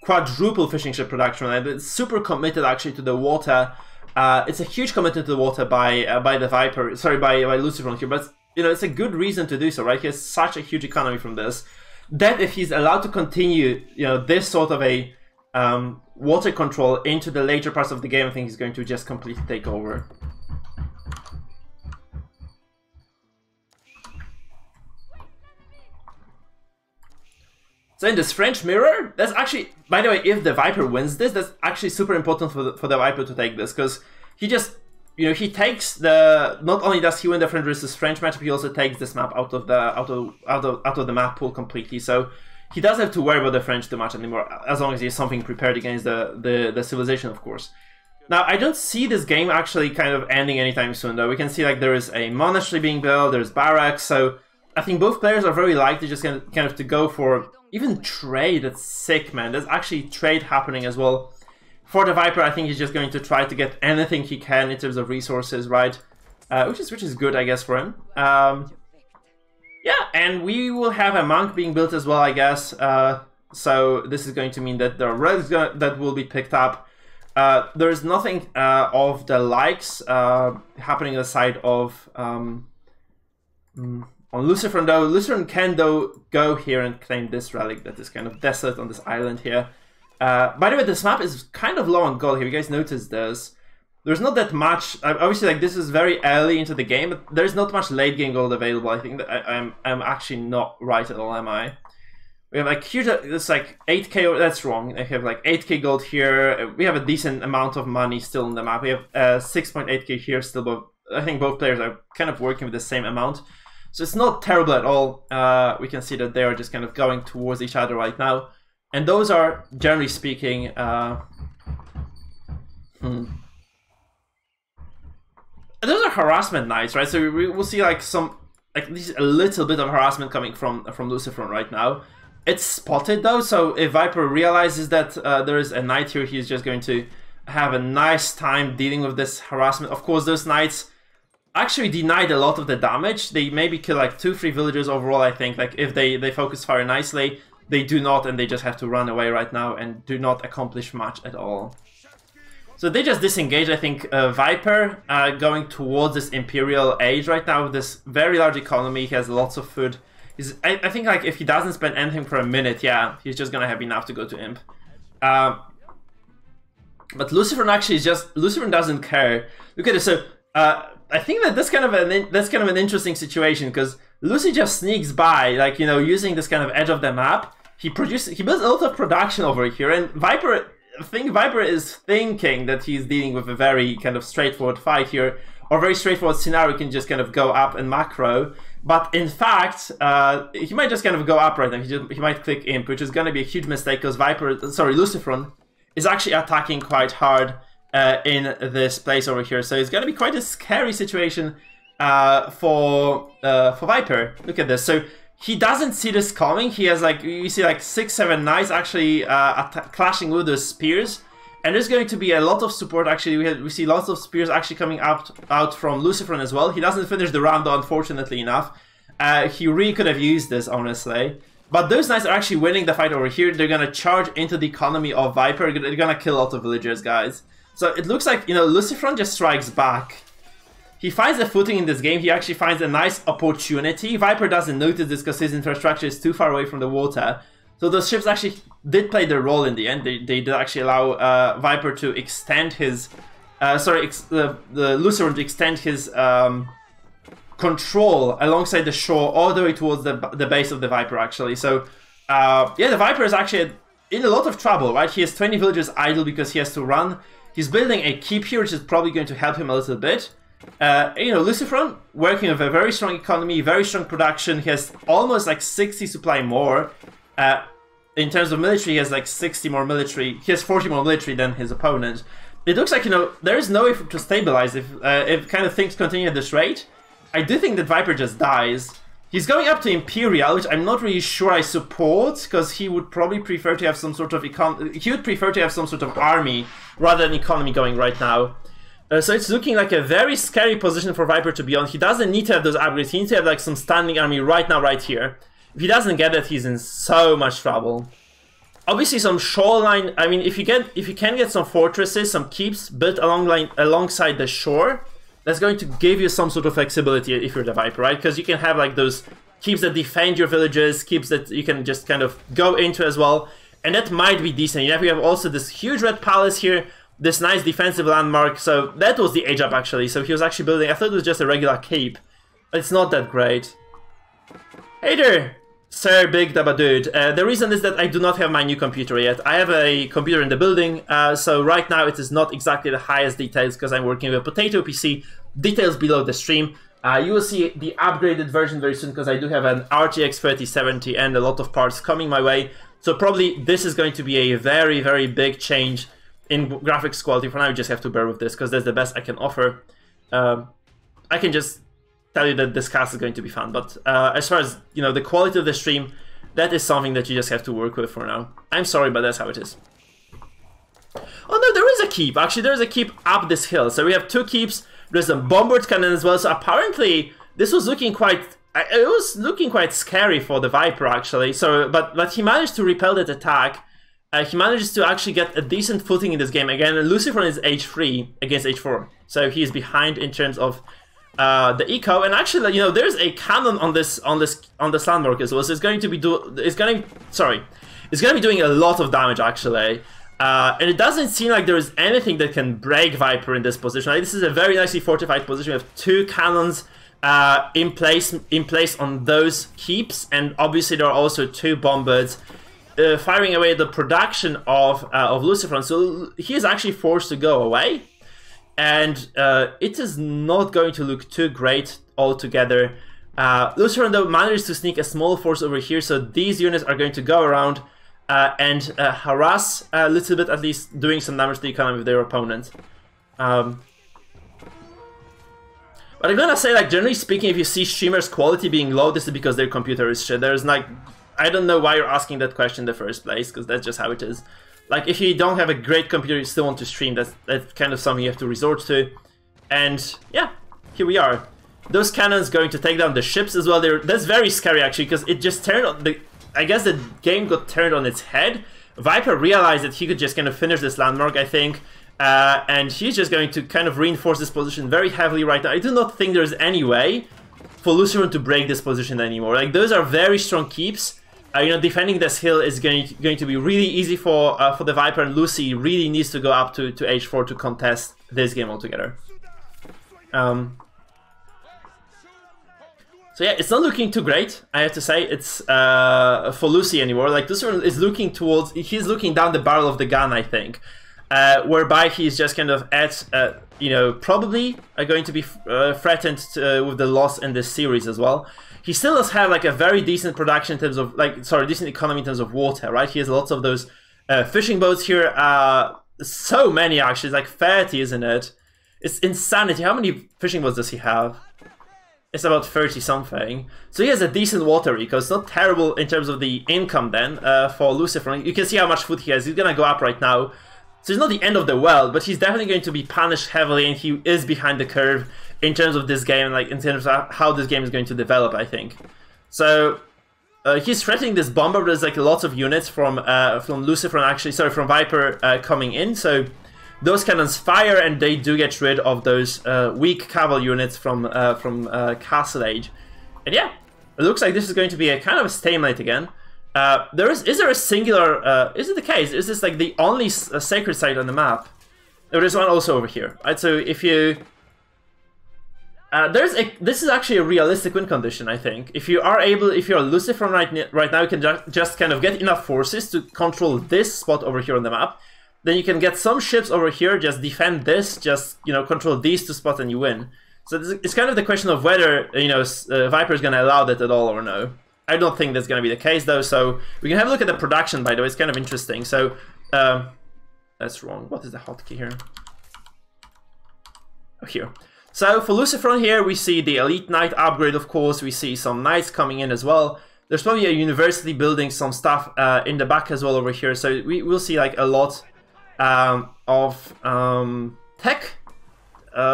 quadruple fishing ship production, and it's super committed actually to the water. It's a huge commitment to the water by the Viper, sorry, by LucifroN here, but you know, it's a good reason to do so, right? He has such a huge economy from this that if he's allowed to continue, you know, this sort of a water control into the later parts of the game, I think he's going to just completely take over. So in this French mirror, that's actually, by the way, if the Viper wins this, that's actually super important for the Viper to take this, because he just, you know, he takes the, not only does he win the French versus French matchup, he also takes this map out of the map pool completely. So he doesn't have to worry about the French too much anymore, as long as he has something prepared against the civilization, of course. Now, I don't see this game actually kind of ending anytime soon, though. We can see like there is a monastery being built, there's barracks, so I think both players are very likely just kind of to go for even trade. That's sick, man. There's actually trade happening as well. For the Viper, I think he's just going to try to get anything he can in terms of resources, right? Which is good, I guess, for him. Yeah, and we will have a monk being built as well, I guess. So this is going to mean that there are relics that will be picked up. There's nothing of the likes happening on the side of on LucifroN, though. LucifroN can, though, go here and claim this relic that is kind of desolate on this island here. By the way, this map is kind of low on gold here. You guys noticed this. There's not that much. Obviously, like this is very early into the game, but there's not much late game gold available. I think that I'm actually not right at all, am I? We have like huge. It's like 8k. That's wrong. I have like 8k gold here. We have a decent amount of money still in the map. We have 6.8k here still, but I think both players are kind of working with the same amount. So it's not terrible at all. We can see that they are just kind of going towards each other right now. And those are, generally speaking, those are harassment knights, right? So we will see like some, like at least a little bit of harassment coming from LucifroN right now. It's spotted though, so if Viper realizes that there is a knight here, he's just going to have a nice time dealing with this harassment. Of course, those knights actually denied a lot of the damage. They maybe kill like 2-3 villagers overall, I think, like if they focus fire nicely. they do not, and they just have to run away right now and do not accomplish much at all. So they just disengage, I think, Viper going towards this Imperial Age right now with this very large economy. He has lots of food. I think like if he doesn't spend anything for a minute, yeah, he's just gonna have enough to go to Imp. But LucifroN actually is just, LucifroN doesn't care. Look at this. So I think that that's kind of an interesting situation, because Lucy just sneaks by, like, you know, using this kind of edge of the map. He builds a lot of production over here, and Viper. I think Viper is thinking that he's dealing with a very kind of straightforward fight here, or very straightforward scenario, can just kind of go up and macro. But in fact, he might just kind of go up right now. He might click Imp, which is going to be a huge mistake, because LucifroN is actually attacking quite hard in this place over here. So it's going to be quite a scary situation for Viper. Look at this. So he doesn't see this coming. He has, like, you see like 6-7 knights actually clashing with the spears, and there's going to be a lot of support. Actually, we see lots of spears actually coming out from LucifroN as well. He doesn't finish the round though, unfortunately enough. He really could have used this, honestly. But those knights are actually winning the fight over here. They're gonna charge into the economy of Viper. They're gonna kill a lot of villagers, guys. So it looks like, you know, LucifroN just strikes back. He finds a footing in this game. He actually finds a nice opportunity. Viper doesn't notice this because his infrastructure is too far away from the water. So those ships actually did play their role in the end. They did actually allow Viper to extend his... the LucifroN to extend his control alongside the shore all the way towards the base of the Viper, actually. So, yeah, the Viper is actually in a lot of trouble, right? He has 20 villagers idle because he has to run. He's building a keep here, which is probably going to help him a little bit. You know, LucifroN working with a very strong economy, very strong production. He has almost like 60 supply more. In terms of military, he has like 60 more military. He has 40 more military than his opponent. It looks like, you know, there is no way to stabilize if kind of things continue at this rate. I do think that Viper just dies. He's going up to Imperial, which I'm not really sure I support, because he would probably prefer to have some sort of army rather than economy going right now. So it's looking like a very scary position for Viper to be on. He doesn't need to have those upgrades. He needs to have like some standing army right now, right here. If he doesn't get it, he's in so much trouble. Obviously, some shoreline. I mean, if you can get some fortresses, some keeps built alongside the shore, that's going to give you some sort of flexibility if you're the Viper, right? Because you can have like those keeps that defend your villages, keeps that you can just kind of go into as well, and that might be decent. We have also this huge red palace here. This nice defensive landmark, so that was the age up actually. So he was actually building, I thought it was just a regular cape, but it's not that great. Hey there, Sir Big Dabba Dude. The reason is that I do not have my new computer yet. I have a computer in the building, so right now it is not exactly the highest details because I'm working with a potato PC. Details below the stream. You will see the upgraded version very soon because I do have an RTX 3070 and a lot of parts coming my way. So probably this is going to be a very, very big change in graphics quality. For now, you just have to bear with this because that's the best I can offer. I can just tell you that this cast is going to be fun, but as far as, you know, the quality of the stream, that is something that you just have to work with for now. I'm sorry, but that's how it is. Oh no, there is a keep. Actually, there is a keep up this hill. So we have two keeps. There's a bombard cannon as well. So apparently, this was looking quite... It was looking quite scary for the Viper, actually. So, but he managed to repel that attack. He manages to actually get a decent footing in this game. Again, LucifroN is H3 against H4, so he is behind in terms of the eco. And actually, you know, there's a cannon on this landmark as well. So it's going to be doing a lot of damage actually. And it doesn't seem like there is anything that can break Viper in this position. Like, this is a very nicely fortified position. We have two cannons in place on those keeps, and obviously there are also two bombards. Firing away the production of LucifroN, so he is actually forced to go away, and it is not going to look too great altogether. LucifroN though manages to sneak a small force over here, so these units are going to go around and harass a little bit, at least doing some damage to the economy of their opponent. But I'm gonna say, like, generally speaking, if you see streamers' quality being low, this is because their computer is shit. There's like, I don't know why you're asking that question in the first place, because that's just how it is. Like, if you don't have a great computer, you still want to stream, that's kind of something you have to resort to. And yeah, here we are. Those cannons going to take down the ships as well. That's very scary actually, because it just turned on I guess the game got turned on its head. Viper realized that he could just kind of finish this landmark, I think. And he's just going to kind of reinforce this position very heavily right now. I do not think there's any way for LucifroN to break this position anymore. Like, those are very strong keeps. You know, defending this hill is going to be really easy for the Viper, and Lucy really needs to go up to h4 to contest this game altogether. So yeah, it's not looking too great, I have to say. It's for Lucy anymore. Like, LucifroN is looking towards, he's looking down the barrel of the gun, I think. Whereby he's just kind of at, you know, probably going to be threatened with the loss in this series as well. He still does have like a very decent production in terms of, like, sorry, decent economy in terms of water, right? He has lots of those fishing boats here. So many actually, it's like 30, isn't it? It's insanity. How many fishing boats does he have? It's about 30 something. So he has a decent water eco. It's not terrible in terms of the income then for LucifroN. You can see how much food he has. He's gonna go up right now. So it's not the end of the world, but he's definitely going to be punished heavily, and he is behind the curve in terms of this game, like in terms of how this game is going to develop, I think. So he's threatening this bomber, but there's like lots of units from LucifroN, actually, sorry, from Viper coming in. So those cannons fire, and they do get rid of those weak cavalry units from Castle Age. And yeah, it looks like this is going to be a kind of a stalemate again. Is there a singular, is it the case? Is this like the only sacred site on the map? There's one also over here, right? So if you, this is actually a realistic win condition, I think. If you are able, if you're LucifroN right now, you can just kind of get enough forces to control this spot over here on the map. Then you can get some ships over here, just defend this, just, you know, control these two spots and you win. So it's kind of the question of whether, you know, Viper is going to allow that at all or no. I don't think that's going to be the case, though, so we can have a look at the production, by the way. It's kind of interesting. So, that's wrong. What is the hotkey here? Oh, here. So, for LucifroN here, we see the Elite Knight upgrade, of course. We see some Knights coming in as well. There's probably a university building, some stuff in the back as well over here. So, we'll see, like, a lot of tech.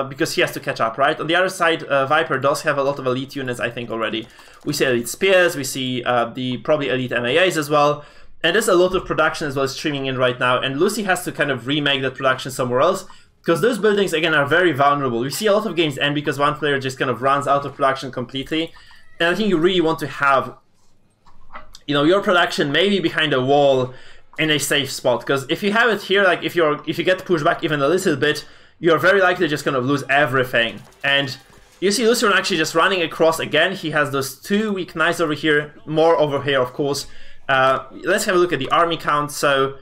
Because he has to catch up, right? On the other side, Viper does have a lot of elite units, I think, already. We see elite spears, we see the probably elite MAAs as well. And there's a lot of production as well streaming in right now. And Lucy has to kind of remake that production somewhere else, because those buildings, again, are very vulnerable. We see a lot of games end because one player just kind of runs out of production completely. And I think you really want to have, you know, your production maybe behind a wall in a safe spot. Because if you have it here, like if you get pushed back even a little bit, you're very likely just going to lose everything. And you see LucifroN actually just running across again. He has those two weak knights over here, more over here, of course. Let's have a look at the army count. So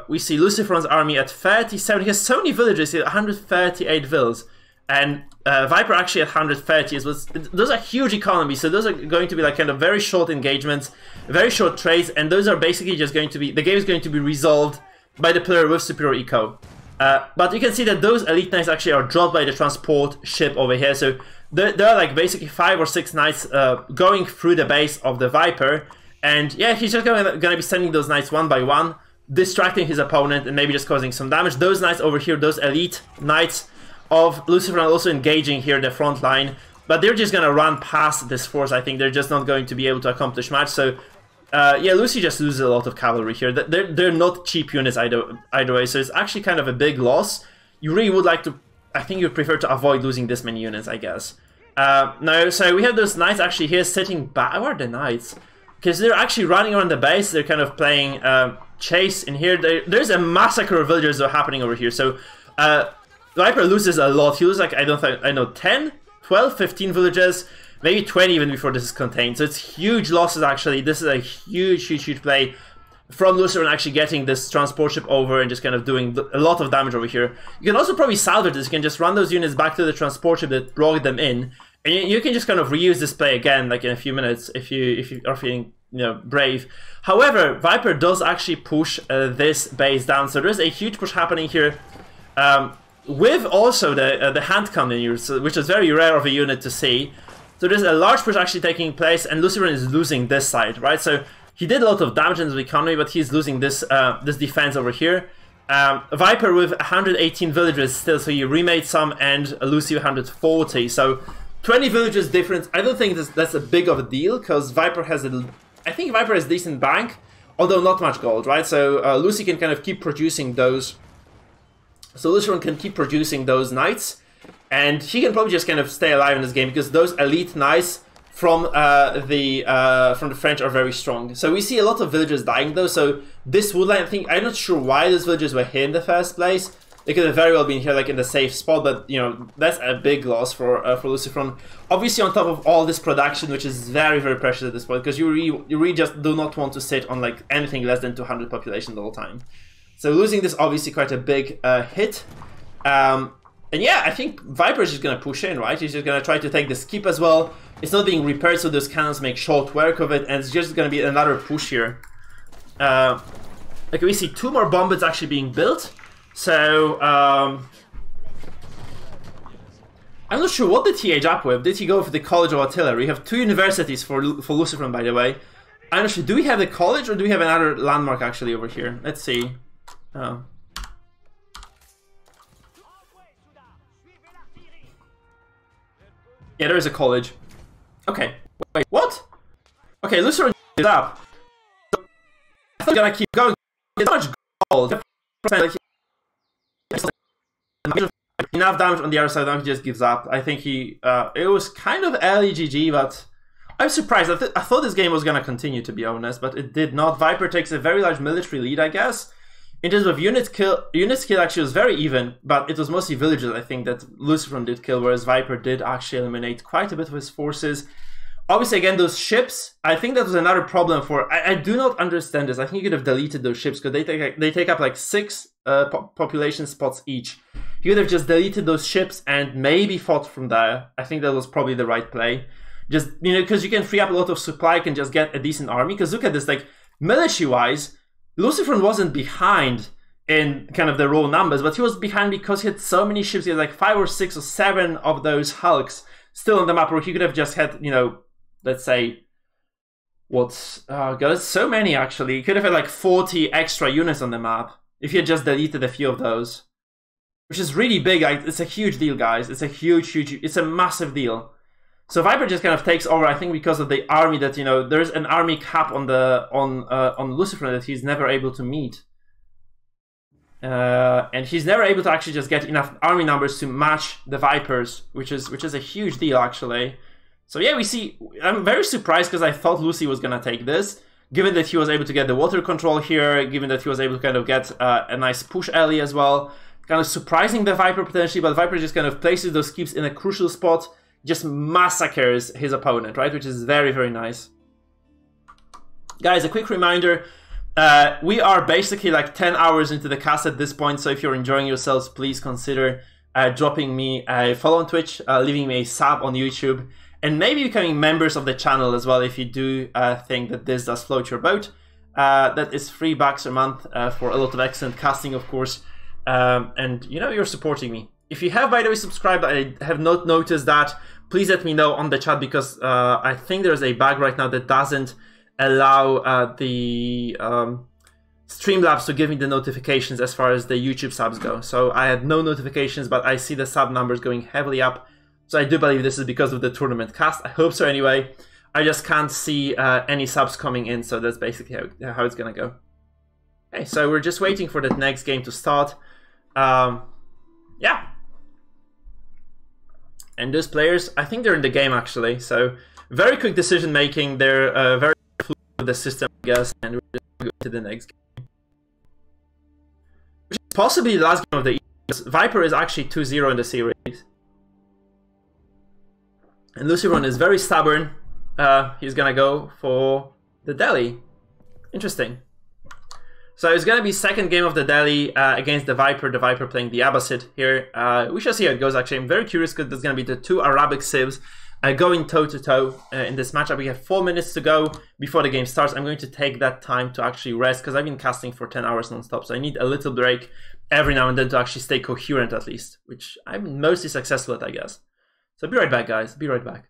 we see LucifroN's army at 37. He has so many villages, 138 villas. And Viper actually at 130. Those are huge economies, so those are going to be like kind of very short engagements, very short trades, and those are basically just going to be, the game is going to be resolved by the player with superior eco. But you can see that those elite knights actually are dropped by the transport ship over here. So there are like basically 5 or 6 knights going through the base of the Viper. And yeah, he's just gonna be sending those knights one by one, distracting his opponent and maybe just causing some damage. Those knights over here, those elite knights of LucifroN are also engaging here the front line. But they're just gonna run past this force, I think. They're just not going to be able to accomplish much. So yeah, Lucy just loses a lot of cavalry here. They're not cheap units either way, so it's actually kind of a big loss. You really would like to, I think you'd prefer to avoid losing this many units, I guess. No, so we have those knights actually here sitting back. Where are the knights? Because they're actually running around the base. They're kind of playing chase in here. There's a massacre of villagers that are happening over here. So Viper loses a lot. He loses like, I know 10, 12, 15 villages. Maybe 20 even before this is contained. So it's huge losses, actually. This is a huge play from LucifroN actually getting this transport ship over and just kind of doing a lot of damage over here. You can also probably salvage this. You can just run those units back to the transport ship that brought them in. And you can just kind of reuse this play again, like in a few minutes, if you are feeling, you know, brave. However, Viper does actually push this base down. So there's a huge push happening here. With also the hand cannoneers, which is very rare of a unit to see. So there's a large push actually taking place, and LucifroN is losing this side, right? So he did a lot of damage in his economy, but he's losing this this defense over here. Viper with 118 villages still, so he remade some, and Lucy 140. So 20 villages difference. I don't think that's a big of a deal, because Viper has I think Viper has decent bank, although not much gold, right? So Lucy can kind of keep producing those. So LucifroN can keep producing those knights, and he can probably just kind of stay alive in this game because those elite knights from the French are very strong. So we see a lot of villagers dying though. So this wood line, I think, I'm not sure why those villagers were here in the first place. They could have very well been here, like in the safe spot, but you know that's a big loss for LucifroN. Obviously, on top of all this production, which is very, very precious at this point, because you really just do not want to sit on like anything less than 200 population the whole time. So losing this obviously quite a big hit. And yeah, I think Viper is just gonna push in, right? He's just gonna try to take the skip as well. It's not being repaired, so those cannons make short work of it, and it's just gonna be another push here. Like we see 2 more bombers actually being built. So, I'm not sure, what did he age up with? Did he go for the College of Artillery? We have 2 universities for LucifroN, by the way. I'm not sure, do we have the college or do we have another landmark actually over here? Let's see. Oh. Yeah, there is a college. Okay, wait, what? Okay, LucifroN is up. I thought gonna keep going. It's much gold. Enough damage on the other side, now he just gives up. I think he, it was kind of early GG, but I'm surprised. I thought this game was gonna continue, to be honest, but it did not. Viper takes a very large military lead, I guess. In terms of unit skill actually was very even, but it was mostly villagers, I think, that LucifroN did kill, whereas Viper did actually eliminate quite a bit of his forces. Obviously, again, those ships, I think that was another problem for... I do not understand this. I think you could have deleted those ships, because they take up like 6 population spots each. You could have just deleted those ships and maybe fought from there. I think that was probably the right play. Just, you know, because you can free up a lot of supply, can just get a decent army. Because look at this, like, military-wise, LucifroN wasn't behind in kind of the raw numbers, but he was behind because he had so many ships. He had like 5 or 6 or 7 of those hulks still on the map, where he could have just had, you know, let's say, what's, oh god, there's so many actually. He could have had like 40 extra units on the map if he had just deleted a few of those. Which is really big. It's a huge deal, guys. It's a huge, it's a massive deal. So Viper just kind of takes over, I think, because of the army that, you know, there's an army cap on the on LucifroN that he's never able to meet. And he's never able to actually just get enough army numbers to match the Vipers, which is a huge deal actually. So yeah, we see, I'm very surprised because I thought Lucy was gonna take this, given that he was able to get the water control here, given that he was able to kind of get a nice push early as well. Kind of surprising the Viper potentially, but Viper just kind of places those keeps in a crucial spot, just massacres his opponent, right? Which is very, very nice. Guys, a quick reminder, we are basically like 10 hours into the cast at this point, so if you're enjoying yourselves, please consider dropping me a follow on Twitch, leaving me a sub on YouTube, and maybe becoming members of the channel as well if you do think that this does float your boat. That is $3 a month for a lot of excellent casting, of course. And you know, you're supporting me. If you have, by the way, subscribed, I have not noticed that, please let me know on the chat, because I think there's a bug right now that doesn't allow the Streamlabs to give me the notifications as far as the YouTube subs go. So I had no notifications, but I see the sub numbers going heavily up. So I do believe this is because of the tournament cast. I hope so anyway. I just can't see any subs coming in, so that's basically how it's gonna go. Okay, so we're just waiting for that next game to start. Yeah. And those players, I think they're in the game actually. So very quick decision making. They're very fluid with the system, I guess. And we're just going to go to the next game, which is possibly the last game of the evening. Viper is actually 2-0 in the series. And LucifroN is very stubborn. He's gonna go for the Delhi. Interesting. So it's gonna be second game of the Delhi against the Viper playing the Abbasid here. We shall see how it goes actually. I'm very curious because there's gonna be the 2 Arabic civs going toe-to-toe in this matchup. We have 4 minutes to go before the game starts. I'm going to take that time to actually rest because I've been casting for 10 hours non-stop. So I need a little break every now and then to actually stay coherent at least, which I'm mostly successful at, I guess. So be right back, guys. Be right back.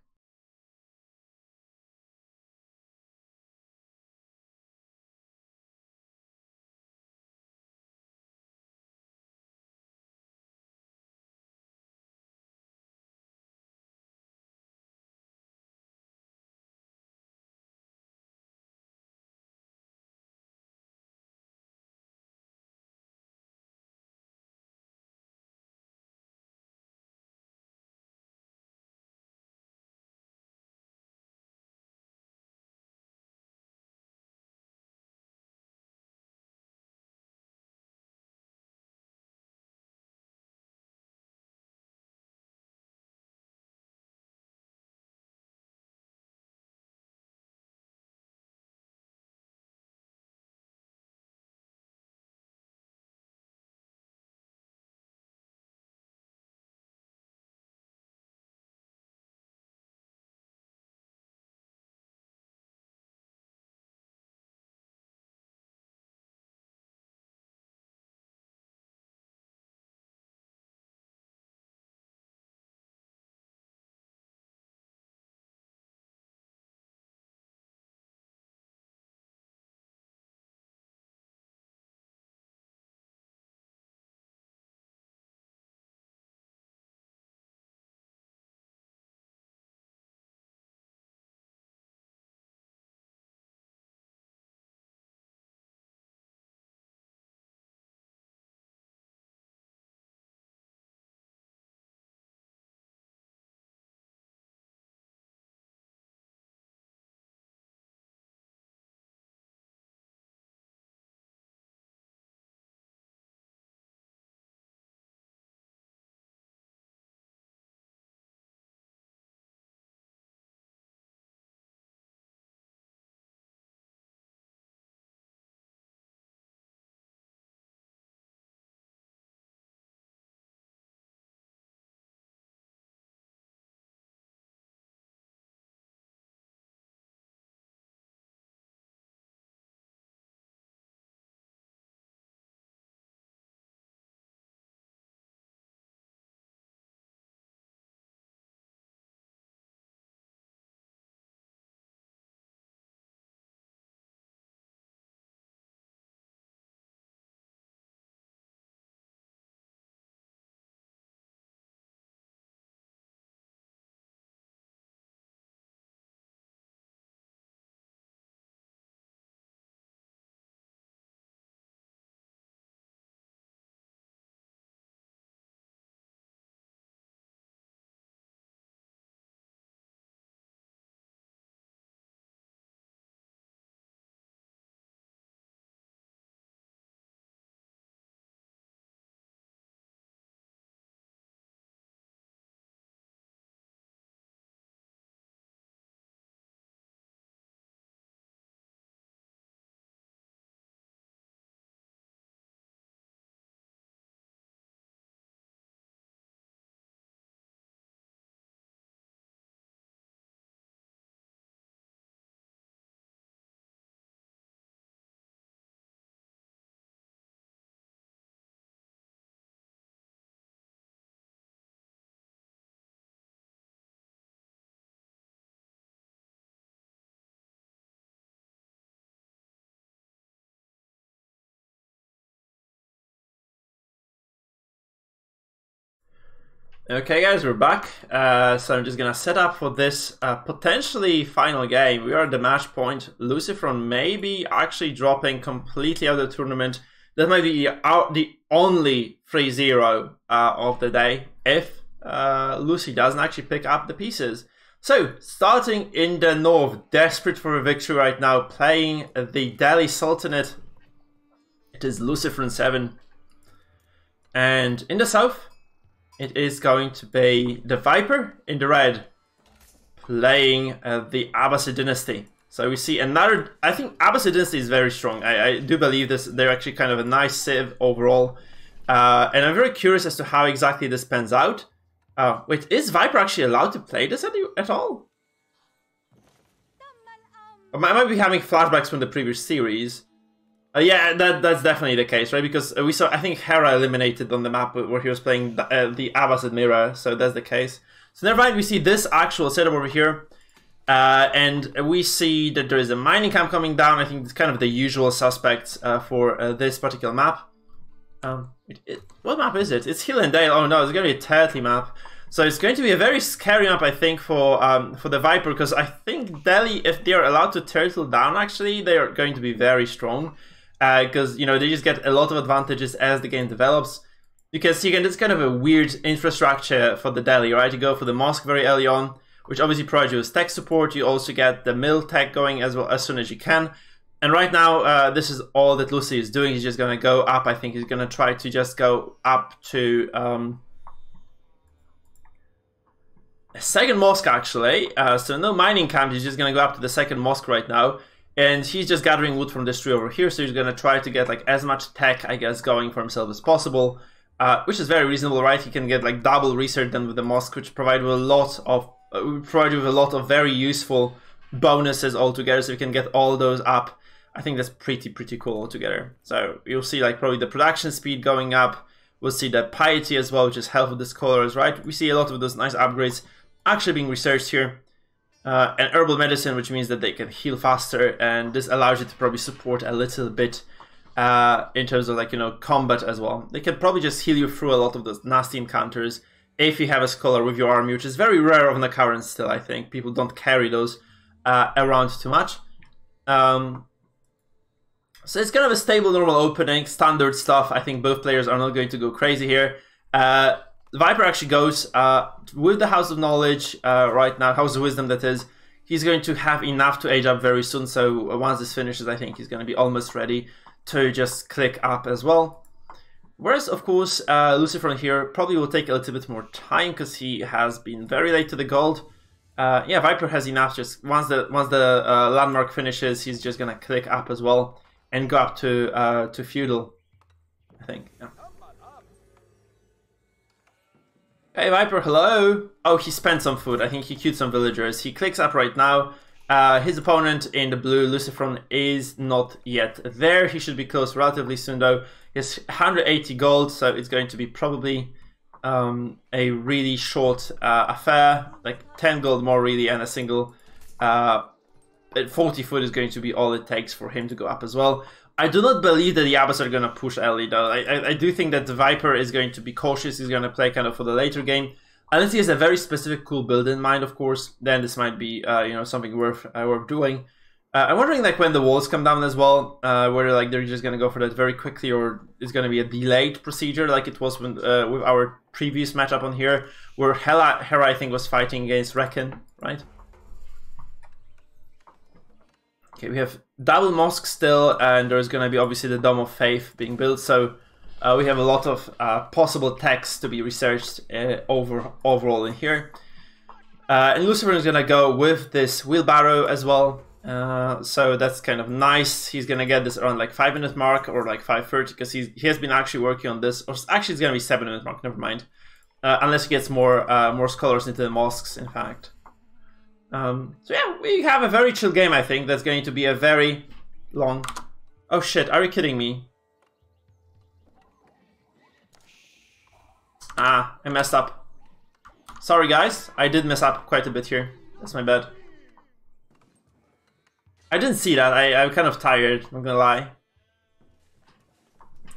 Okay guys, we're back. So I'm just gonna set up for this potentially final game. We are at the match point. LucifroN may be actually dropping completely out of the tournament. That might be the only 3-0 of the day if Lucy doesn't actually pick up the pieces. So, starting in the north, desperate for a victory right now, playing the Delhi Sultanate. It is LucifroN7. And in the south, it is going to be TheViper in the red, playing the Abbasid Dynasty. So we see another, I think Abbasid Dynasty is very strong. I do believe this, they're actually kind of a nice civ overall. And I'm very curious as to how exactly this pans out. Wait, is Viper actually allowed to play this at all? I might be having flashbacks from the previous series. Yeah, that's definitely the case, right? Because we saw, I think Hera eliminated on the map where he was playing the Abbasid Mirror, so that's the case. So never mind, we see this actual setup over here. And we see that there is a mining camp coming down. I think it's kind of the usual suspects for this particular map. What map is it? It's Hill and Dale. Oh no, it's going to be a Tetley map. So it's going to be a very scary map, I think, for the Viper, because I think Delhi, if they are allowed to turtle down, actually, they are going to be very strong. Because, you know, they just get a lot of advantages as the game develops. You can see, again, it's kind of a weird infrastructure for the Delhi, right? You go for the mosque very early on, which obviously provides you with tech support. You also get the mill tech going as well as soon as you can. And right now, this is all that Lucy is doing. He's just going to go up. I think he's going to try to just go up to a second mosque, actually. So no mining camp. He's just going to go up to the second mosque right now. And he's just gathering wood from this tree over here, so he's going to try to get like as much tech, I guess, going for himself as possible, which is very reasonable, right? He can get like double research done with the mosque, which provide you a lot of very useful bonuses altogether. So you can get all those up. I think that's pretty cool altogether. So you'll see like probably the production speed going up. We'll see the piety as well, which is help with the scholars, right? We see a lot of those nice upgrades actually being researched here. And herbal medicine, which means that they can heal faster, and this allows you to probably support a little bit in terms of, like, you know, combat as well. They can probably just heal you through a lot of those nasty encounters if you have a scholar with your army, which is very rare of an occurrence still, I think. People don't carry those around too much. So it's kind of a stable, normal opening, standard stuff. I think both players are not going to go crazy here. Viper actually goes with the House of Knowledge right now, House of Wisdom that is. He's going to have enough to age up very soon, so once this finishes, I think he's going to be almost ready to just click up as well. Whereas, of course, LucifroN here probably will take a little bit more time because he has been very late to the gold. Yeah, Viper has enough. Just once the landmark finishes, he's just going to click up as well and go up to feudal, I think. Yeah. Hey Viper, hello! Oh, he spent some food. I think he queued some villagers. He clicks up right now. His opponent in the blue, LucifroN, is not yet there. He should be close relatively soon though. He has 180 gold, so it's going to be probably a really short affair. Like 10 gold more really, and a single 40 foot is going to be all it takes for him to go up as well. I do not believe that the Abbas are going to push early, though. I do think that the Viper is going to be cautious. He's going to play kind of for the later game. Unless he has a very specific cool build in mind, of course, then this might be you know, something worth doing. I'm wondering, like, when the walls come down as well, whether like they're just going to go for that very quickly, or it's going to be a delayed procedure like it was when, with our previous matchup on here, where Hera I think was fighting against Reckon, right? Okay, we have double mosque still, and there's going to be obviously the Dome of Faith being built, so we have a lot of possible text to be researched overall in here. And LucifroN is going to go with this wheelbarrow as well, so that's kind of nice. He's going to get this around like 5-minute mark or like 5:30, because he has been actually working on this, or actually it's going to be 7-minute mark, never mind. Unless he gets more scholars into the mosques, in fact. So yeah, we have a very chill game, I think. That's going to be a very long... Oh shit, are you kidding me? Ah, I messed up. Sorry guys, I did mess up quite a bit here. That's my bad. I didn't see that, I'm kind of tired, I'm gonna lie.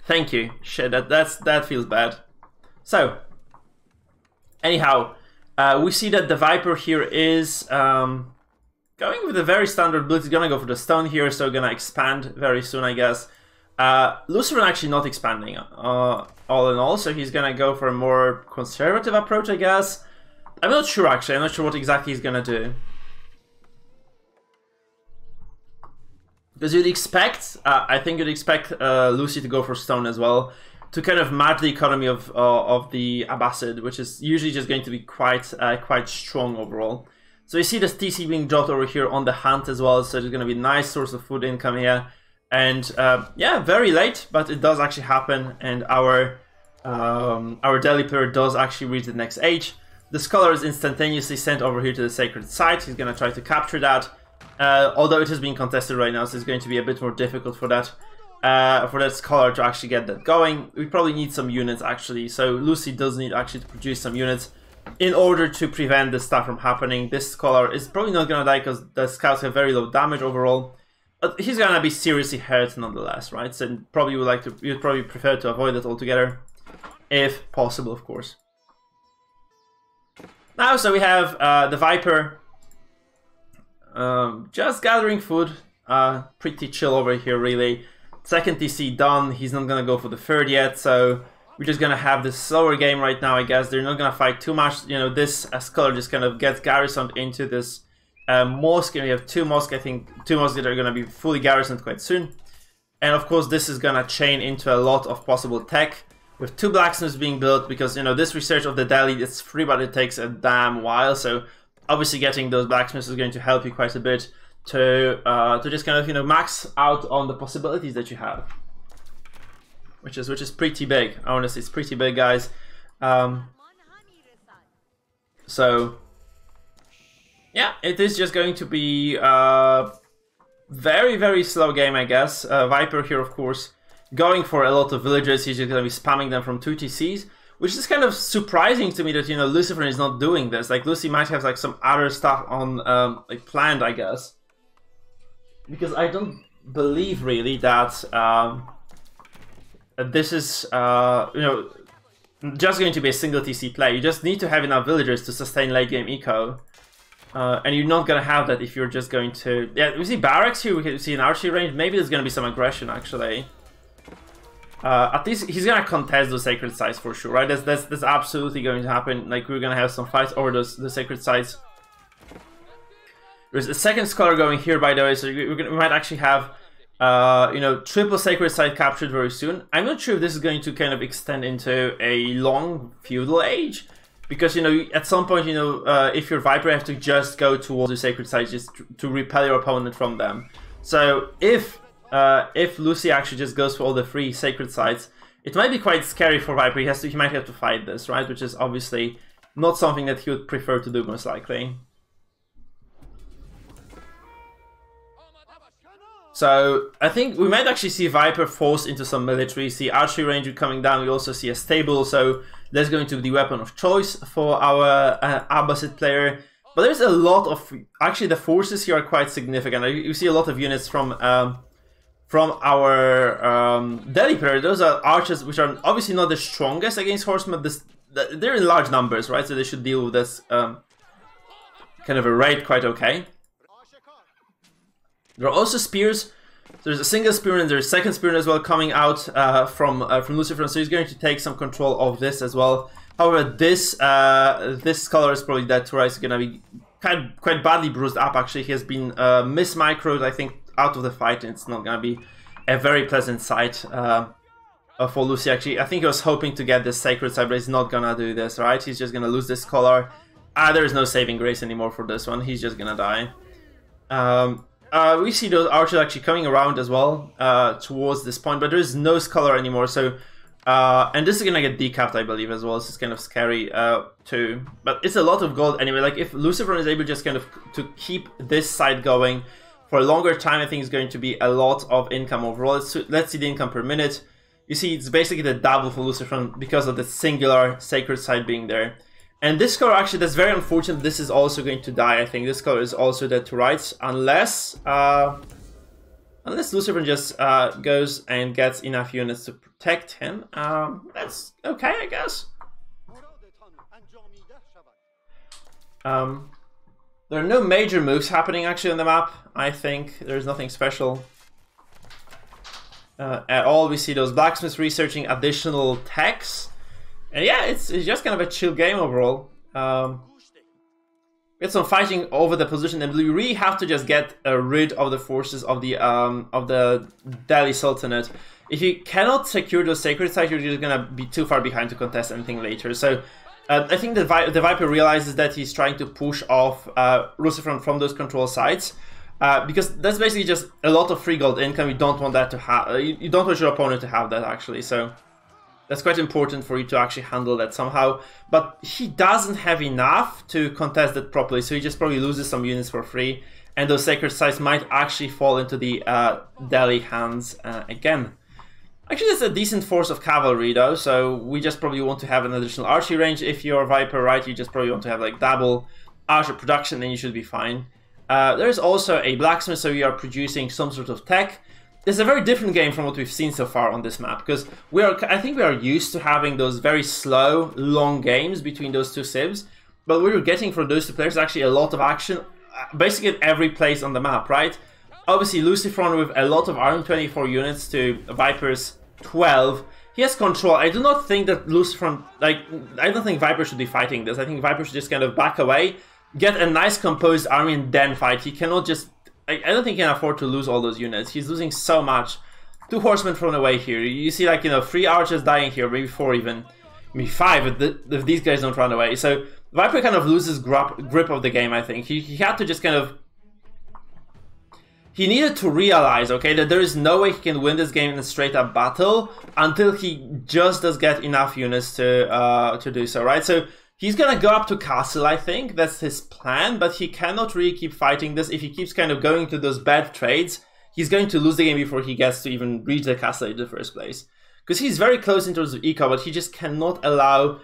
Thank you. Shit, that feels bad. So, Anyhow, we see that the Viper here is going with a very standard build. He's gonna go for the stone here, so gonna expand very soon, I guess. LucifroN actually not expanding all in all, so he's gonna go for a more conservative approach, I guess. I'm not sure actually, I'm not sure what exactly he's gonna do. Because you'd expect, I think you'd expect Lucy to go for stone as well, to kind of match the economy of the Abbasid, which is usually just going to be quite strong overall. So you see this TC being dropped over here on the hunt as well, so there's going to be a nice source of food income here. And yeah, very late, but it does actually happen, and our Delhi player does actually reach the next age. The scholar is instantaneously sent over here to the sacred site. He's going to try to capture that, although it is being contested right now, so it's going to be a bit more difficult for that scholar to actually get that going. We probably need some units actually, so Lucy does need actually to produce some units in order to prevent this stuff from happening. This scholar is probably not gonna die because the scouts have very low damage overall, but he's gonna be seriously hurt nonetheless, right? So probably you'd probably prefer to avoid that altogether, if possible, of course. Now, so we have the Viper just gathering food, pretty chill over here really. Second TC done, he's not gonna go for the third yet, so we're just gonna have this slower game right now, I guess. They're not gonna fight too much. You know, this scholar just kind of gets garrisoned into this mosque, and we have two mosques, I think, two mosques that are gonna be fully garrisoned quite soon. And of course, this is gonna chain into a lot of possible tech, with two blacksmiths being built, because, you know, this research of the Delhi, it's free, but it takes a damn while, so obviously getting those blacksmiths is going to help you quite a bit to just kind of, you know, max out on the possibilities that you have, which is pretty big. Honestly, it's pretty big, guys. So yeah, it is just going to be a very slow game, I guess. Viper here, of course, going for a lot of villagers. He's just going to be spamming them from 2 TCs, which is kind of surprising to me that, you know, LucifroN is not doing this. Like, Lucy might have like some other stuff on like planned, I guess. Because I don't believe really that this is, you know, just going to be a single TC play. You just need to have enough villagers to sustain late game eco. And you're not going to have that if you're just going to... Yeah, we see barracks here, we can see an archery range. Maybe there's going to be some aggression, actually. At least he's going to contest those sacred sites for sure, right? That's absolutely going to happen. Like, we're going to have some fights over the sacred sites. There's a second scholar going here, by the way, so we might actually have, you know, triple sacred site captured very soon. I'm not sure if this is going to kind of extend into a long feudal age, because, you know, at some point, you know, if you're Viper, you have to just go towards the sacred sites just to repel your opponent from them. So if Lucy actually just goes for all the 3 sacred sites, it might be quite scary for Viper. He might have to fight this, right? Which is obviously not something that he would prefer to do, most likely. So I think we might actually see Viper forced into some military. See archery range coming down. We also see a stable, so that's going to be the weapon of choice for our Abbasid player. But there's a lot of, actually the forces here are quite significant. You see a lot of units from our Delhi player. Those are archers, which are obviously not the strongest against horsemen. They're in large numbers, right? So they should deal with this kind of a raid quite okay. There are also spears. There's a single spear and there's a second spear as well coming out from LucifroN, so he's going to take some control of this as well. However, this scholar is probably dead too, right? He's going to be quite badly bruised up, actually. He has been mismicroed, I think, out of the fight, and it's not going to be a very pleasant sight for Lucy, actually. I think he was hoping to get this sacred side, but he's not going to do this, right? He's just going to lose this scholar. There's no saving grace anymore for this one. He's just going to die. We see those archers actually coming around as well towards this point, but there is no scholar anymore, so and this is gonna get decapped, I believe, as well. This is kind of scary too, but it's a lot of gold anyway. Like, if LucifroN is able just kind of to keep this side going for a longer time, I think it's going to be a lot of income overall. Let's see the income per minute. You see, it's basically the double for LucifroN because of the singular sacred side being there. And this scholar, actually, that's very unfortunate. This is also going to die, I think. This scholar is also dead to rights, unless LucifroN just goes and gets enough units to protect him. That's okay, I guess. There are no major moves happening actually on the map. I think there's nothing special at all. We see those blacksmiths researching additional techs, and yeah, it's just kind of a chill game overall. We had some fighting over the position, and we really have to just get rid of the forces of the Delhi Sultanate. If you cannot secure those sacred sites, you're just gonna be too far behind to contest anything later. So I think the Viper realizes that he's trying to push off LucifroN from those control sites, because that's basically just a lot of free gold income. You don't want that to have. You don't want your opponent to have that actually. So that's quite important for you to actually handle that somehow. But he doesn't have enough to contest it properly, so he just probably loses some units for free, and those sacred sites might actually fall into the Delhi hands again. Actually, that's a decent force of cavalry though, so we just probably want to have an additional archery range. If you're Viper, right, you just probably want to have like double archer production, then you should be fine. There's also a blacksmith, so we are producing some sort of tech. It's a very different game from what we've seen so far on this map, because I think we are used to having those very slow, long games between those two civs, but what we're getting from those two players is actually a lot of action, basically at every place on the map, right? Obviously, LucifroN with a lot of army, 24 units to Viper's 12. He has control. I do not think that LucifroN, I don't think Viper should be fighting this. I think Viper should just kind of back away, get a nice composed army, and then fight. He cannot just... I don't think he can afford to lose all those units. He's losing so much. 2 horsemen thrown away here. You see, like, you know, 3 archers dying here, maybe 4 even. Maybe 5 if these guys don't run away. So Viper kind of loses grip of the game, I think. He had to just kind of... He needed to realize, okay, that there is no way he can win this game in a straight-up battle until he just does get enough units to do so, right? So he's gonna go up to castle, I think. That's his plan, but he cannot really keep fighting this. If he keeps kind of going to those bad trades, he's going to lose the game before he gets to even reach the castle in the first place. Because he's very close in terms of eco, but he just cannot allow,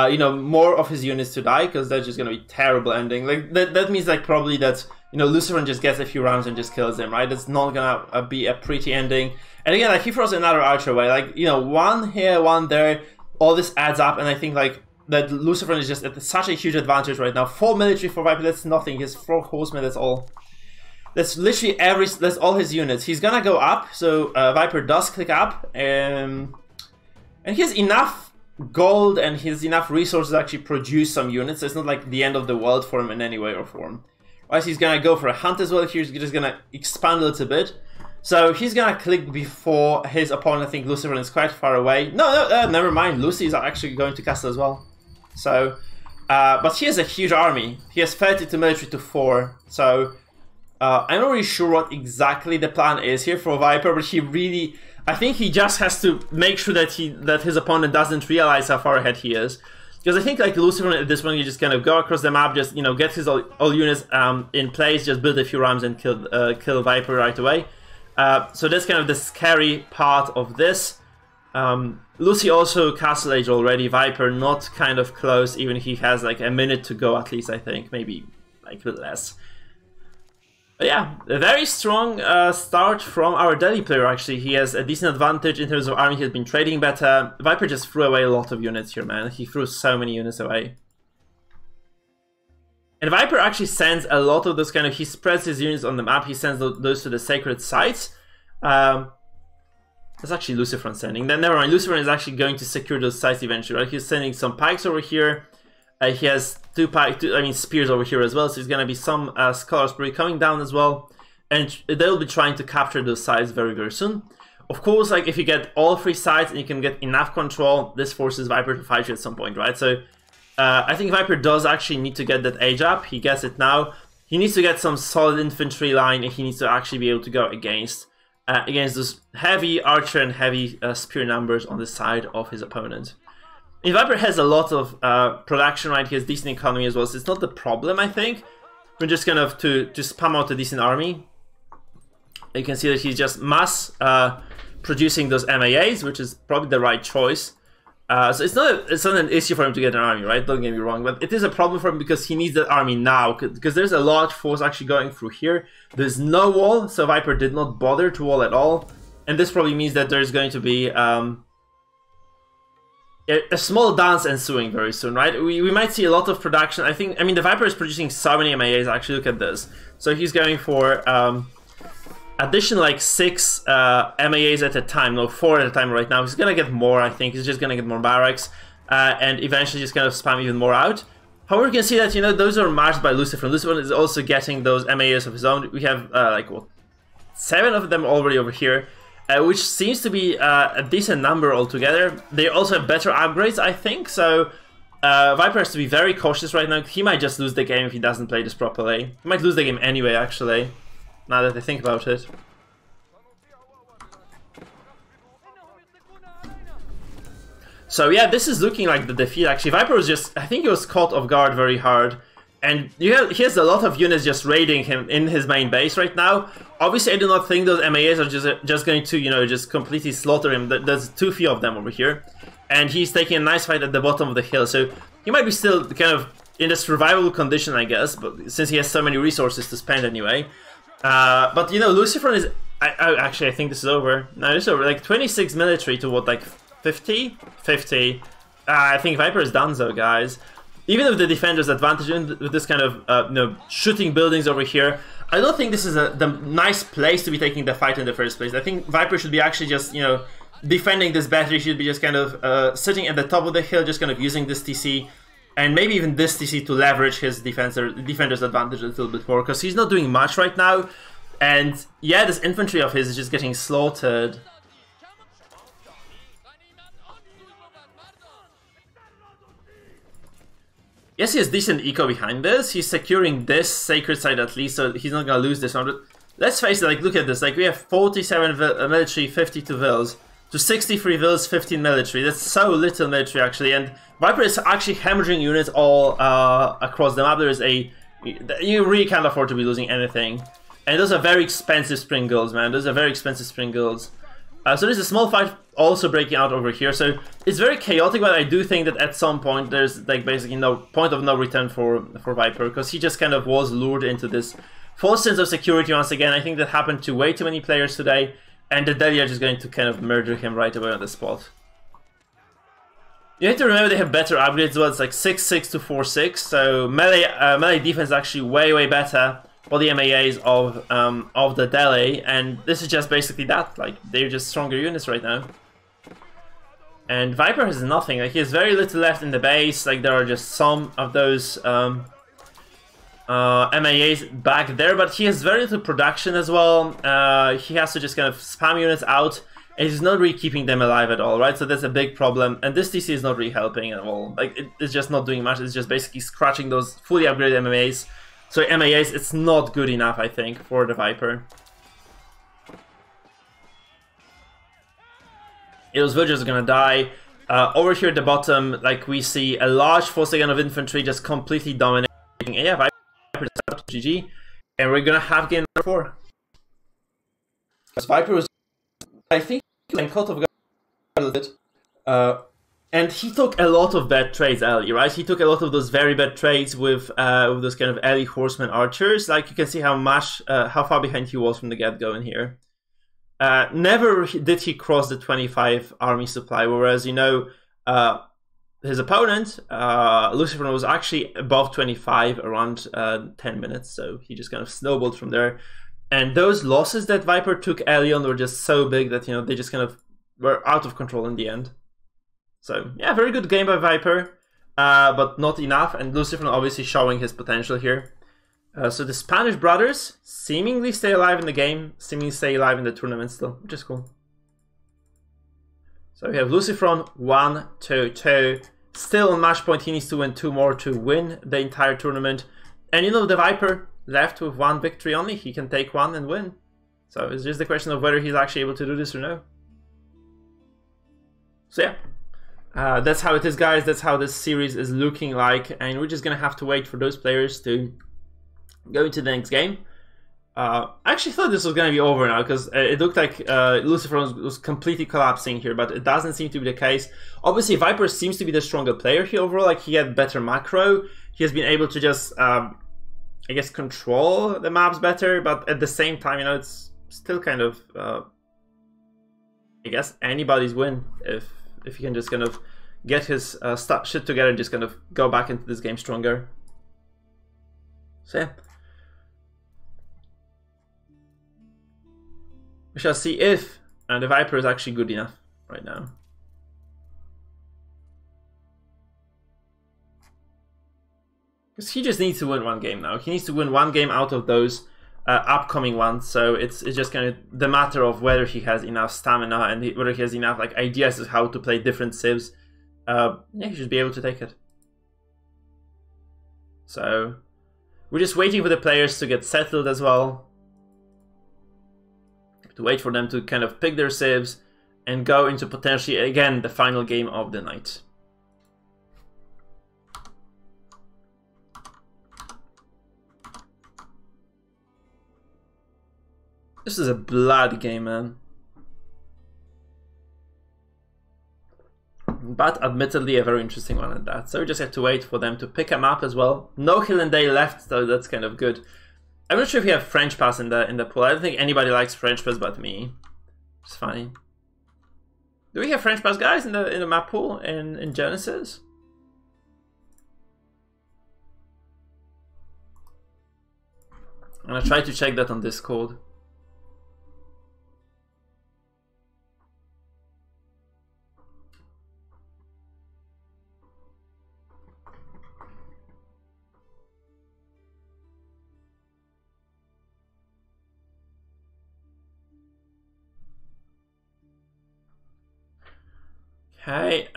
you know, more of his units to die, because that's just gonna be terrible ending. Like, that means, like, probably that, you know, LucifroN just gets a few rounds and just kills him, right? That's not gonna be a pretty ending. And again, like, he throws another archer away. Like, you know, 1 here, 1 there, all this adds up, and I think, like, that LucifroN is just at such a huge advantage right now. 4 military for Viper, that's nothing. He has 4 horsemen, that's all. That's literally that's all his units. He's gonna go up, so Viper does click up, and he has enough gold and he has enough resources to actually produce some units. So it's not like the end of the world for him in any way or form. Right, so he's gonna go for a hunt as well. He's just gonna expand a little bit. So he's gonna click before his opponent. I think LucifroN is quite far away. No, never mind. Lucy is actually going to castle as well. So, but he has a huge army. He has 32 military to 4. So, I'm not really sure what exactly the plan is here for Viper, but he really, I think he just has to make sure that his opponent doesn't realize how far ahead he is. Because I think, like, LucifroN at this point, you just kind of go across the map, just, you know, get his all units in place, just build a few rams and kill Viper right away. So that's kind of the scary part of this. Lucy also Castle Age already. Viper not kind of close, even he has like a minute to go at least, I think, maybe like a bit less. But yeah, a very strong start from our Delhi player actually. He has a decent advantage in terms of army, he has been trading better. Viper just threw away a lot of units here, man. He threw so many units away. And Viper actually sends a lot of those kind of, he spreads his units on the map, he sends those to the sacred sites. That's actually LucifroN sending. Then never mind, LucifroN is actually going to secure those sites eventually, right? He's sending some pikes over here. He has two spears over here as well, so there's gonna be some scholars probably coming down as well. And they'll be trying to capture those sites very, very soon. Of course, like if you get all 3 sites and you can get enough control, this forces Viper to fight you at some point, right? So I think Viper does actually need to get that age up. He gets it now. He needs to get some solid infantry line, and he needs to actually be able to go against those heavy archer and heavy spear numbers on the side of his opponent. And Viper has a lot of production, right? He has decent economy as well, so it's not the problem, I think. We're just kind of to spam out a decent army. You can see that he's just mass producing those MAAs, which is probably the right choice. So it's not an issue for him to get an army, right? Don't get me wrong, but it is a problem for him because he needs that army now, because there's a large force actually going through here. There's no wall, so Viper did not bother to wall at all, and this probably means that there's going to be a small dance ensuing very soon, right? We might see a lot of production. I mean, the Viper is producing so many MAAs. Actually, look at this. So he's going for addition like 6 MAAs at a time, no, 4 at a time right now. He's gonna get more, I think. He's just gonna get more barracks, and eventually just kind of spam even more out. However, you can see that, you know, those are matched by LucifroN. LucifroN is also getting those MAAs of his own. We have like what, 7 of them already over here, which seems to be a decent number altogether. They also have better upgrades, I think. So Viper has to be very cautious right now. He might just lose the game if he doesn't play this properly. He might lose the game anyway, actually, now that I think about it. So yeah, this is looking like the defeat, actually. Viper was just, I think he was caught off guard very hard. And he has a lot of units just raiding him in his main base right now. Obviously, I do not think those MAAs are just going to, you know, just completely slaughter him. There's too few of them over here. And he's taking a nice fight at the bottom of the hill. So he might be still kind of in a survivable condition, I guess, but since he has so many resources to spend anyway. But, you know, LucifroN is... actually, I think this is over. No, it's over. Like, 26 military to what, like 50? 50. I think Viper is done though, guys. Even with the defender's advantage, with this kind of you know, shooting buildings over here, I don't think this is the nice place to be taking the fight in the first place. I think Viper should be actually just, you know, defending this battery. Should be just kind of sitting at the top of the hill, just kind of using this TC, and maybe even this TC to leverage his defender's advantage a little bit more, because he's not doing much right now. And yeah, this infantry of his is just getting slaughtered. Yes, he has decent eco behind this. He's securing this sacred site at least, so he's not gonna lose this one. But let's face it, like, look at this. Like, we have 47 military, 52 vills, to 63 vills, 15 military. That's so little military, actually. And Viper is actually hemorrhaging units all across the map. There is a... You really can't afford to be losing anything. And those are very expensive spring guilds, man. Those are very expensive spring guilds. So there's a small fight also breaking out over here. So it's very chaotic, but I do think that at some point there's like basically no point of no return for Viper, because he just kind of was lured into this false sense of security once again. I think that happened to way too many players today, and the Delhi are just going to kind of murder him right away on the spot. You have to remember they have better upgrades as well. It's like 6-6 to 4-6, so melee defense is actually way better for the MAAs of the Delhi, and this is just basically that. Like, they're just stronger units right now. And Viper has nothing. Like, he has very little left in the base. Like, there are just some of those MAAs back there, but he has very little production as well. He has to just kind of spam units out, and he's not really keeping them alive at all, right? So that's a big problem, and this TC is not really helping at all. Like, it's just not doing much. It's just basically scratching those fully upgraded MAAs. So MAAs, it's not good enough, I think, for the Viper. Those villagers are gonna die. Over here at the bottom, like, we see a large force again of infantry just completely dominating. And yeah, Viper is out to GG, and we're gonna have game number 4. Because Viper was, I think, caught off guard a little bit. And he took a lot of bad trades early, right? He took a lot of those very bad trades with those kind of early horseman archers. Like, you can see how far behind he was from the get-go in here. Never did he cross the 25 army supply, whereas, you know, his opponent, LucifroN, was actually above 25 around 10 minutes, so he just kind of snowballed from there. And those losses that Viper took early on were just so big that, you know, they just kind of were out of control in the end. So, yeah, very good game by Viper, but not enough, and LucifroN obviously showing his potential here. So the Spanish brothers seemingly stay alive in the game, seemingly stay alive in the tournament still, which is cool. So we have LucifroN 1-2-2, still on match point. He needs to win 2 more to win the entire tournament. And, you know, the Viper left with 1 victory only. He can take 1 and win. So it's just the question of whether he's actually able to do this or no. So yeah. That's how it is, guys. That's how this series is looking like, and we're just gonna have to wait for those players to go into the next game. I actually thought this was gonna be over now, because it looked like LucifroN was completely collapsing here, but it doesn't seem to be the case. Obviously, Viper seems to be the stronger player here overall. Like, he had better macro. He has been able to just, I guess, control the maps better, but at the same time, you know, it's still kind of, I guess, anybody's win if you can just kind of get his shit together and just kind of go back into this game stronger. So yeah. We shall see if the Viper is actually good enough right now. Because he just needs to win one game now. He needs to win one game out of those upcoming ones. So it's just kind of the matter of whether he has enough stamina and whether he has enough like ideas of how to play different civs. Yeah, he should be able to take it. So we're just waiting for the players to get settled as well. To wait for them to kind of pick their civs and go into potentially again the final game of the night. This is a blood game, man. But admittedly a very interesting one at that. So we just have to wait for them to pick a map as well. No Hill and Dale left, so that's kind of good. I'm not sure if we have French Pass in the pool. I don't think anybody likes French Pass but me. It's funny. Do we have French Pass guys in the map pool in Genesis? I'm gonna try to check that on Discord. Okay,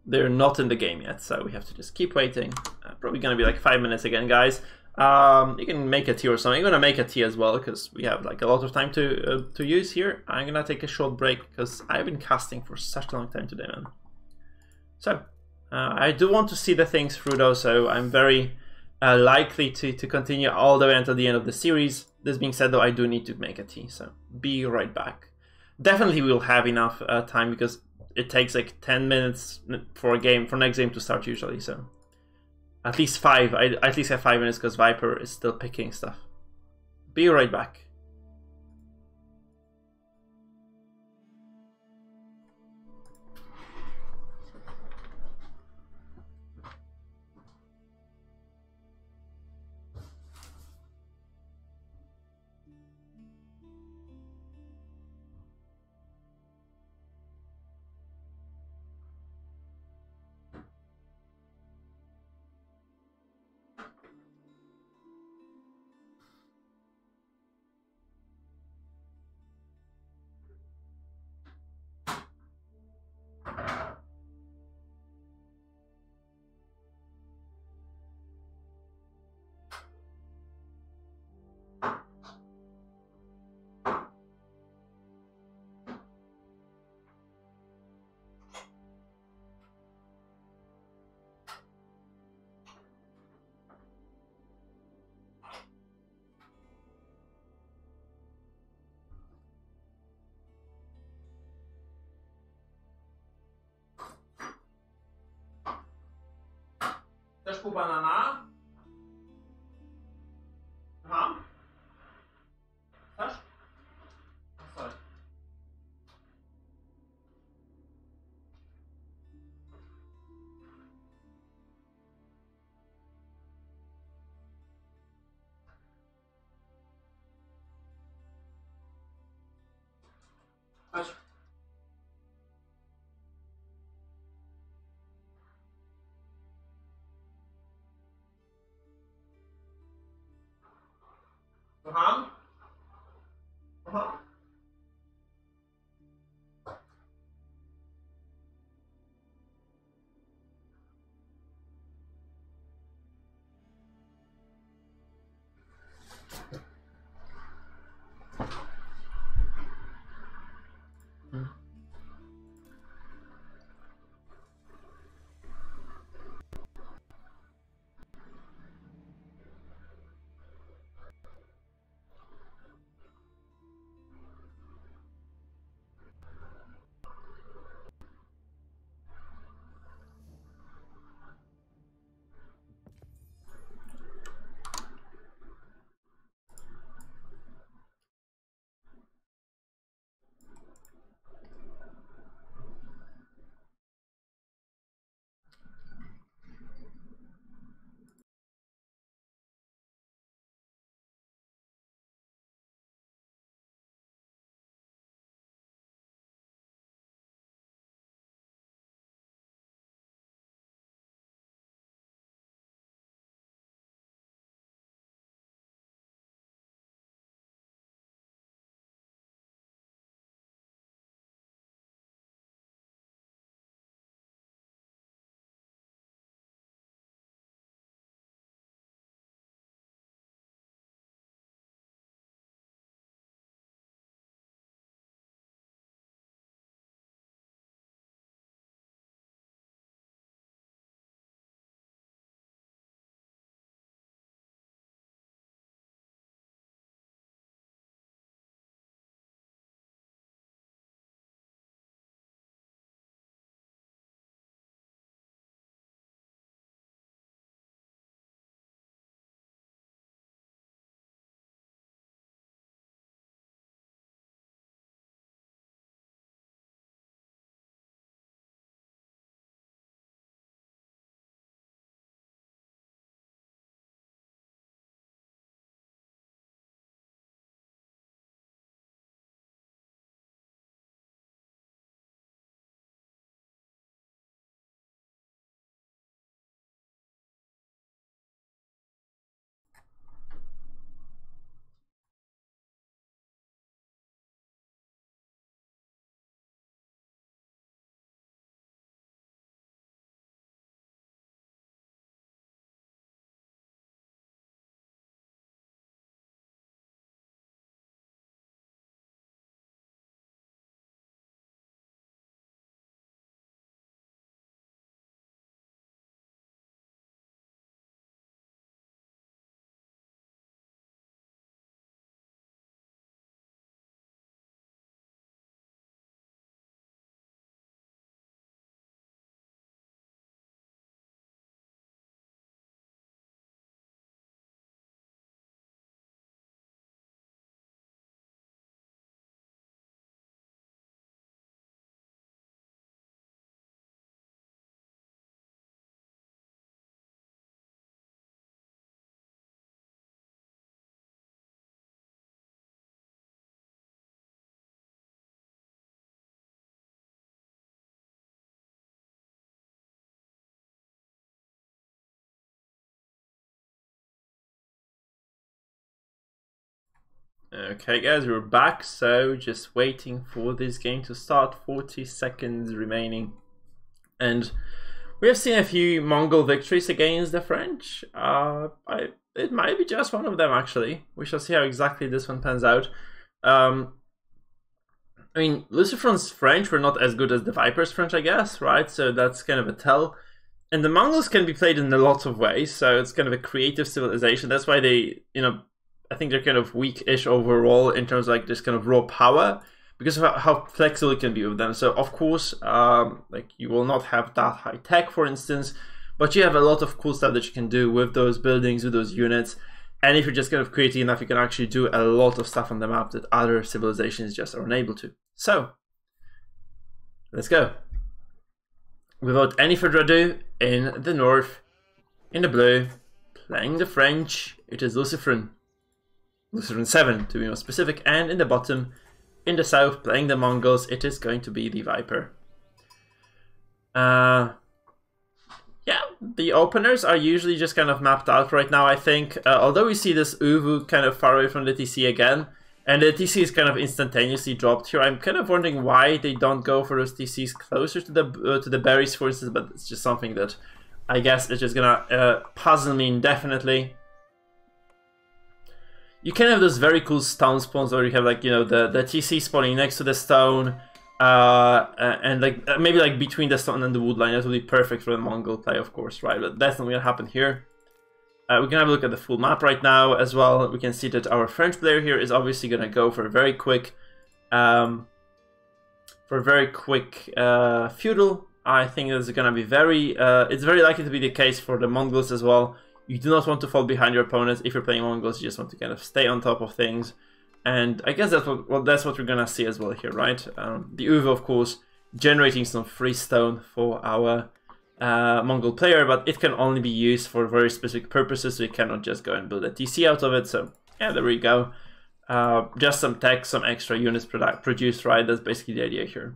they're not in the game yet, so we have to just keep waiting. Probably gonna be like 5 minutes again, guys. You can make a tea or something. I'm gonna make a tea as well because we have like a lot of time to use here. I'm gonna take a short break because I've been casting for such a long time today, man. So I do want to see the things through though, so I'm very likely to continue all the way until the end of the series. This being said though, I do need to make a tea, so be right back. Definitely we'll have enough time because it takes like 10 minutes for next game to start usually, so at least 5. I at least have 5 minutes because Viper is still picking stuff. Be right back. Chcesz pół banana? Aha. Chcesz? Sorry. Chodź. Słucham? Aha. Okay guys, we're back, so just waiting for this game to start, 40 seconds remaining. And we have seen a few Mongol victories against the French. It might be just one of them actually. We shall see how exactly this one pans out. I mean, LucifroN's French were not as good as the Viper's French, I guess, right? So that's kind of a tell. And the Mongols can be played in a lot of ways, so it's kind of a creative civilization. That's why they, you know, I think they're kind of weak-ish overall in terms of like this kind of raw power because of how flexible it can be with them. So of course, like you will not have that high tech, for instance, but you have a lot of cool stuff that you can do with those buildings, with those units. And if you're just kind of creative enough, you can actually do a lot of stuff on the map that other civilizations just aren't able to. So let's go. Without any further ado, in the north, in the blue, playing the French, it is LucifroN7 to be more specific, and in the bottom, in the south, playing the Mongols, it is going to be TheViper. Yeah, the openers are usually just kind of mapped out right now, I think. Although we see this Uvu kind of far away from the TC again, and the TC is kind of instantaneously dropped here. I'm kind of wondering why they don't go for those TCs closer to the berries, for instance, but it's just something that I guess is just gonna puzzle me indefinitely. You can have those very cool stone spawns where you have like, you know, the TC spawning next to the stone, and like maybe like between the stone and the wood line. That would be perfect for the Mongol play, of course, right? But that's not gonna happen here. We can have a look at the full map right now as well. We can see that our French player here is obviously gonna go for a very quick, feudal. I think it's gonna be very, it's very likely to be the case for the Mongols as well. You do not want to fall behind your opponents. If you're playing Mongols, you just want to kind of stay on top of things. And I guess that's what we're gonna see as well here, right? The Uvu, of course, generating some free stone for our Mongol player, but it can only be used for very specific purposes, so you cannot just go and build a TC out of it. So yeah, there we go. Just some tech, some extra units produced, right? That's basically the idea here.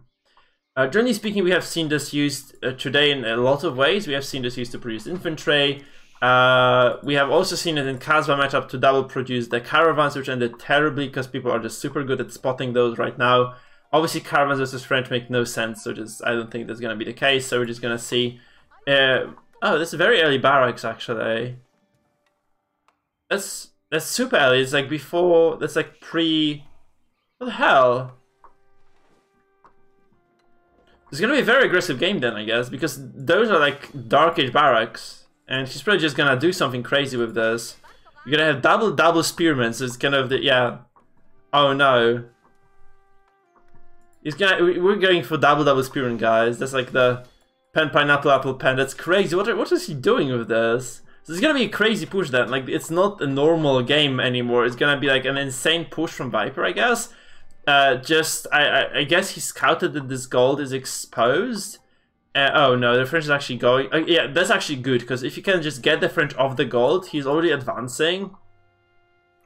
Generally speaking, we have seen this used today in a lot of ways. We have seen this used to produce infantry. We have also seen it in Kasbah matchup to double produce the caravans, which ended terribly because people are just super good at spotting those right now. Obviously, caravans versus French make no sense, so I don't think that's going to be the case. So we're just going to see. Oh, this is very early barracks actually. That's super early. It's like before. That's like pre. What the hell? It's going to be a very aggressive game then, I guess, because those are like Dark Age barracks. And she's probably just gonna do something crazy with this. You're gonna have double spearmen, so it's kind of the, yeah. Oh no. We're going for double spearmen, guys. That's like the pen, pineapple, apple, pen. That's crazy. What is he doing with this? So it's gonna be a crazy push then. Like, it's not a normal game anymore. It's gonna be like an insane push from Viper, I guess. I guess he scouted that this gold is exposed. Oh no, the French is actually going. Yeah, that's actually good, because if you can just get the French off the gold, he's already advancing.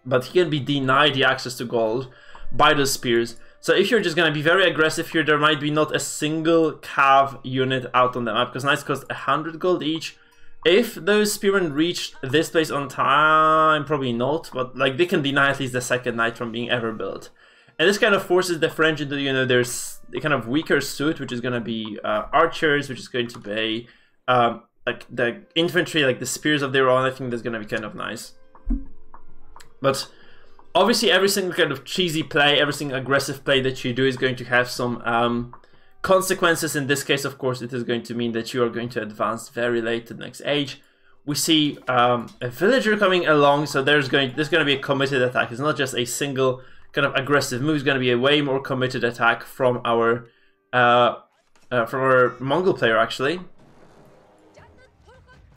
But he can be denied the access to gold by the spears. So if you're just going to be very aggressive here, there might be not a single cav unit out on the map, because knights cost 100 gold each. If those spearmen reach this place on time, probably not, but like they can deny at least the second knight from being ever built. And this kind of forces the French into, you know, there's the kind of weaker suit, which is going to be archers, which is going to be like the infantry, like the spears of their own. I think that's going to be kind of nice. But obviously every single kind of cheesy play, every single aggressive play that you do is going to have some consequences. In this case, of course, it is going to mean that you are going to advance very late to the next age. We see a villager coming along, so there's going to be a committed attack. It's not just a single kind of aggressive move. Is going to be a way more committed attack from our Mongol player, actually.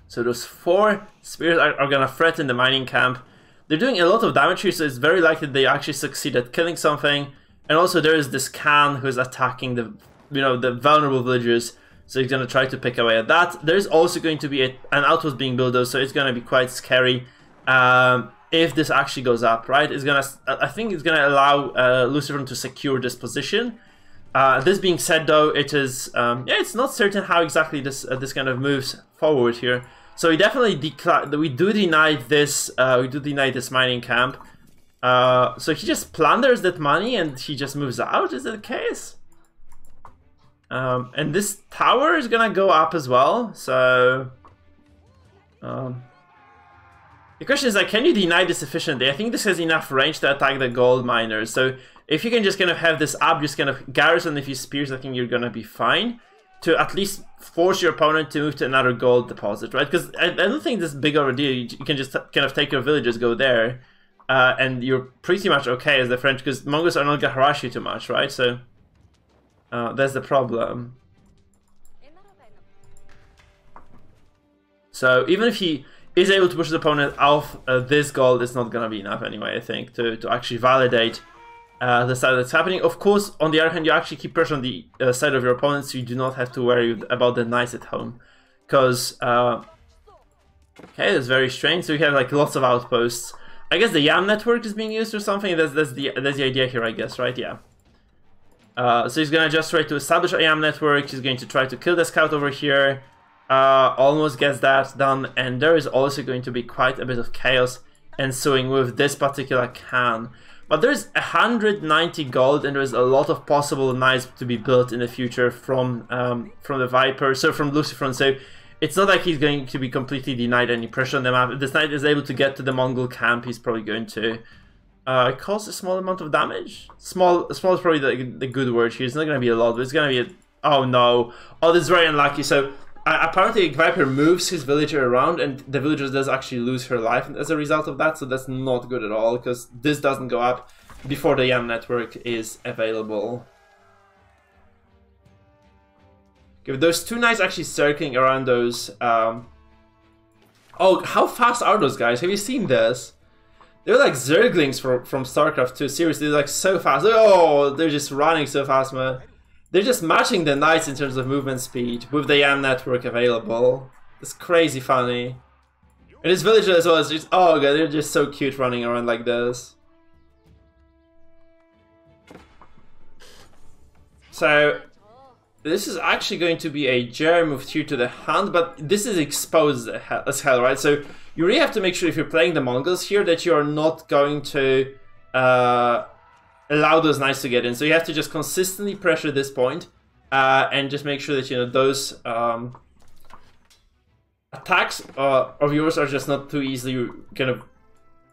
So those 4 spears are going to threaten the mining camp. They're doing a lot of damage here, so it's very likely they actually succeed at killing something. And also there is this Khan who is attacking the, you know, the vulnerable villagers. So he's going to try to pick away at that. There's also going to be an outpost being built though, so it's going to be quite scary. If this actually goes up, right? I think it's gonna allow LucifroN to secure this position. This being said, though, it is yeah, it's not certain how exactly this kind of moves forward here. So we definitely we do deny this mining camp. So he just plunders that money and he just moves out, is that the case? And this tower is gonna go up as well, so... the question is, like, can you deny this efficiently? I think this has enough range to attack the gold miners, so if you can just kind of have this up, just kind of garrison a few spears, I think you're gonna be fine. To at least force your opponent to move to another gold deposit, right? Because I don't think this is big of a deal. You can just kind of take your villages, go there, and you're pretty much okay as the French, because Mongols are not gonna harass you too much, right? So that's the problem. So even if he is able to push his opponent off this gold, it's not gonna be enough anyway, I think, to actually validate the side that's happening. Of course, on the other hand, you actually keep pressure on the side of your opponent, so you do not have to worry about the knights at home. Because, okay, that's very strange. So you have like lots of outposts. I guess the YAM network is being used or something. That's the idea here, I guess, right? Yeah. So he's gonna just try to establish a YAM network. He's going to try to kill the scout over here. Almost gets that done, and there is also going to be quite a bit of chaos ensuing with this particular can. But there's 190 gold, and there's a lot of possible knights to be built in the future from the Viper, so from LucifroN. So it's not like he's going to be completely denied any pressure on the map. If this knight is able to get to the Mongol camp, he's probably going to cause a small amount of damage. Small is probably the good word here. It's not going to be a lot, but it's going to be oh no. Oh, this is very unlucky. So apparently Viper moves his villager around, and the villager does actually lose her life as a result of that, so that's not good at all, because this doesn't go up before the YAM network is available. Okay, those two knights actually circling around those... Oh, how fast are those guys? Have you seen this? They're like Zerglings from StarCraft 2, seriously, they're like so fast. Oh, they're just running so fast, man. They're just matching the knights in terms of movement speed with the YAM network available. It's crazy funny. And this villager as well is just, oh god, they're just so cute running around like this. So, this is actually going to be a Jer move here to the hand, but this is exposed as hell, right? So, you really have to make sure if you're playing the Mongols here that you are not going to allow those knights to get in. So you have to just consistently pressure this point and just make sure that, you know, those attacks of yours are just not too easily kind of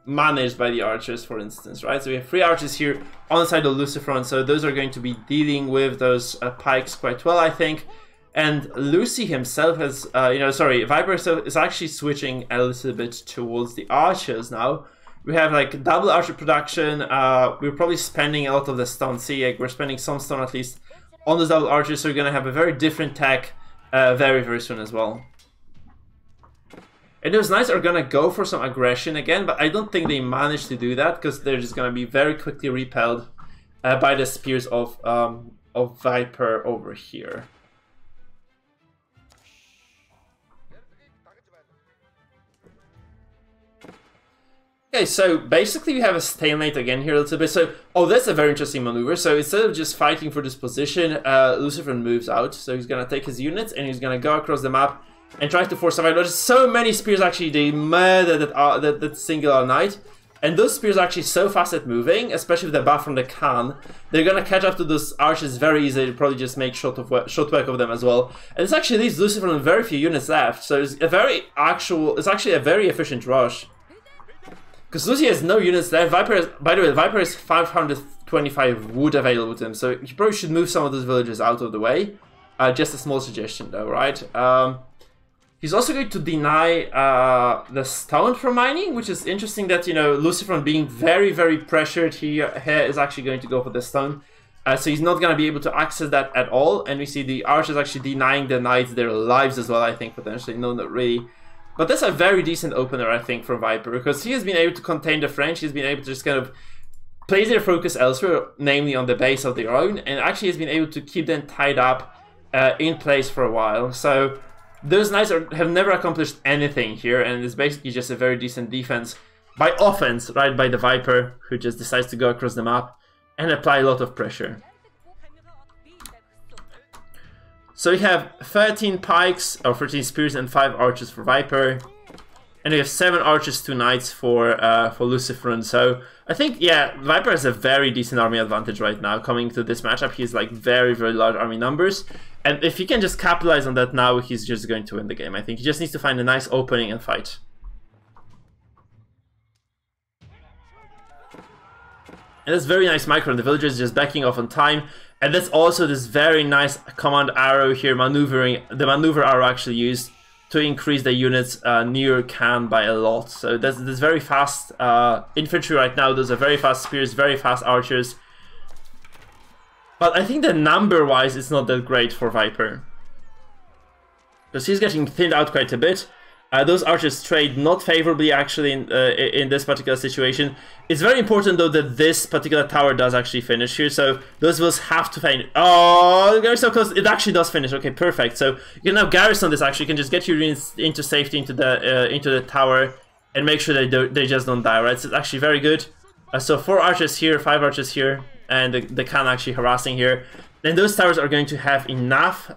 managed by the archers, for instance, right? So we have 3 archers here on the side of LucifroN, so those are going to be dealing with those pikes quite well, I think. And Lucy himself has, Viper is actually switching a little bit towards the archers now. We have like double archer production. We're probably spending a lot of the stone. See, like, we're spending some stone at least on those double archers, so we're gonna have a very different tech very, very soon as well. And those knights are gonna go for some aggression again, but I don't think they manage to do that because they're just gonna be very quickly repelled by the spears of Viper over here. Okay, so basically we have a stalemate again here a little bit. So, oh, that's a very interesting maneuver. So instead of just fighting for this position, LucifroN moves out. So he's gonna take his units and he's gonna go across the map and try to force survival. There's so many spears actually. They murder that singular knight, and those spears are actually so fast at moving, especially with the buff from the Khan. They're gonna catch up to those archers very easily. They'll probably just make short work of them as well. And this actually leaves LucifroN with very few units left. So it's actually a very efficient rush. Because Lucy has no units left. By the way, Viper has 525 wood available to him, so you probably should move some of those villages out of the way. Just a small suggestion though, right? He's also going to deny the stone from mining, which is interesting that, you know, LucifroN being very, very pressured here is actually going to go for the stone. So he's not going to be able to access that at all, and we see the archers actually denying the knights their lives as well, I think, potentially. No, not really. But that's a very decent opener, I think, for Viper, because he has been able to contain the French. He's been able to just kind of place their focus elsewhere, namely on the base of their own, and actually has been able to keep them tied up in place for a while. So those knights have never accomplished anything here, and it's basically just a very decent defense by offense, right, by the Viper, who just decides to go across the map and apply a lot of pressure. So we have 13 pikes, or 13 spears and 5 archers for Viper. And we have 7 archers, 2 knights for LucifroN. So I think, yeah, Viper has a very decent army advantage right now. Coming to this matchup, he's like very, very large army numbers. And if he can just capitalize on that now, he's just going to win the game. I think he just needs to find a nice opening and fight. And that's very nice micro, and the villagers just backing off on time. And that's also this very nice command arrow here, maneuvering, the maneuver arrow actually used to increase the units near Khan by a lot. So that's very fast infantry right now. Those are very fast spears, very fast archers. But I think that number-wise, it's not that great for Viper, because he's getting thinned out quite a bit. Those archers trade not favorably actually in this particular situation. It's very important though that this particular tower does actually finish here, so those wills have to finish. Oh, very so close. It actually does finish. Okay, perfect. So you can now garrison this actually. You can just get your units into safety into the tower and make sure that they just don't die, right? So it's actually very good. So 4 archers here, 5 archers here, and the Khan actually harassing here. Then those towers are going to have enough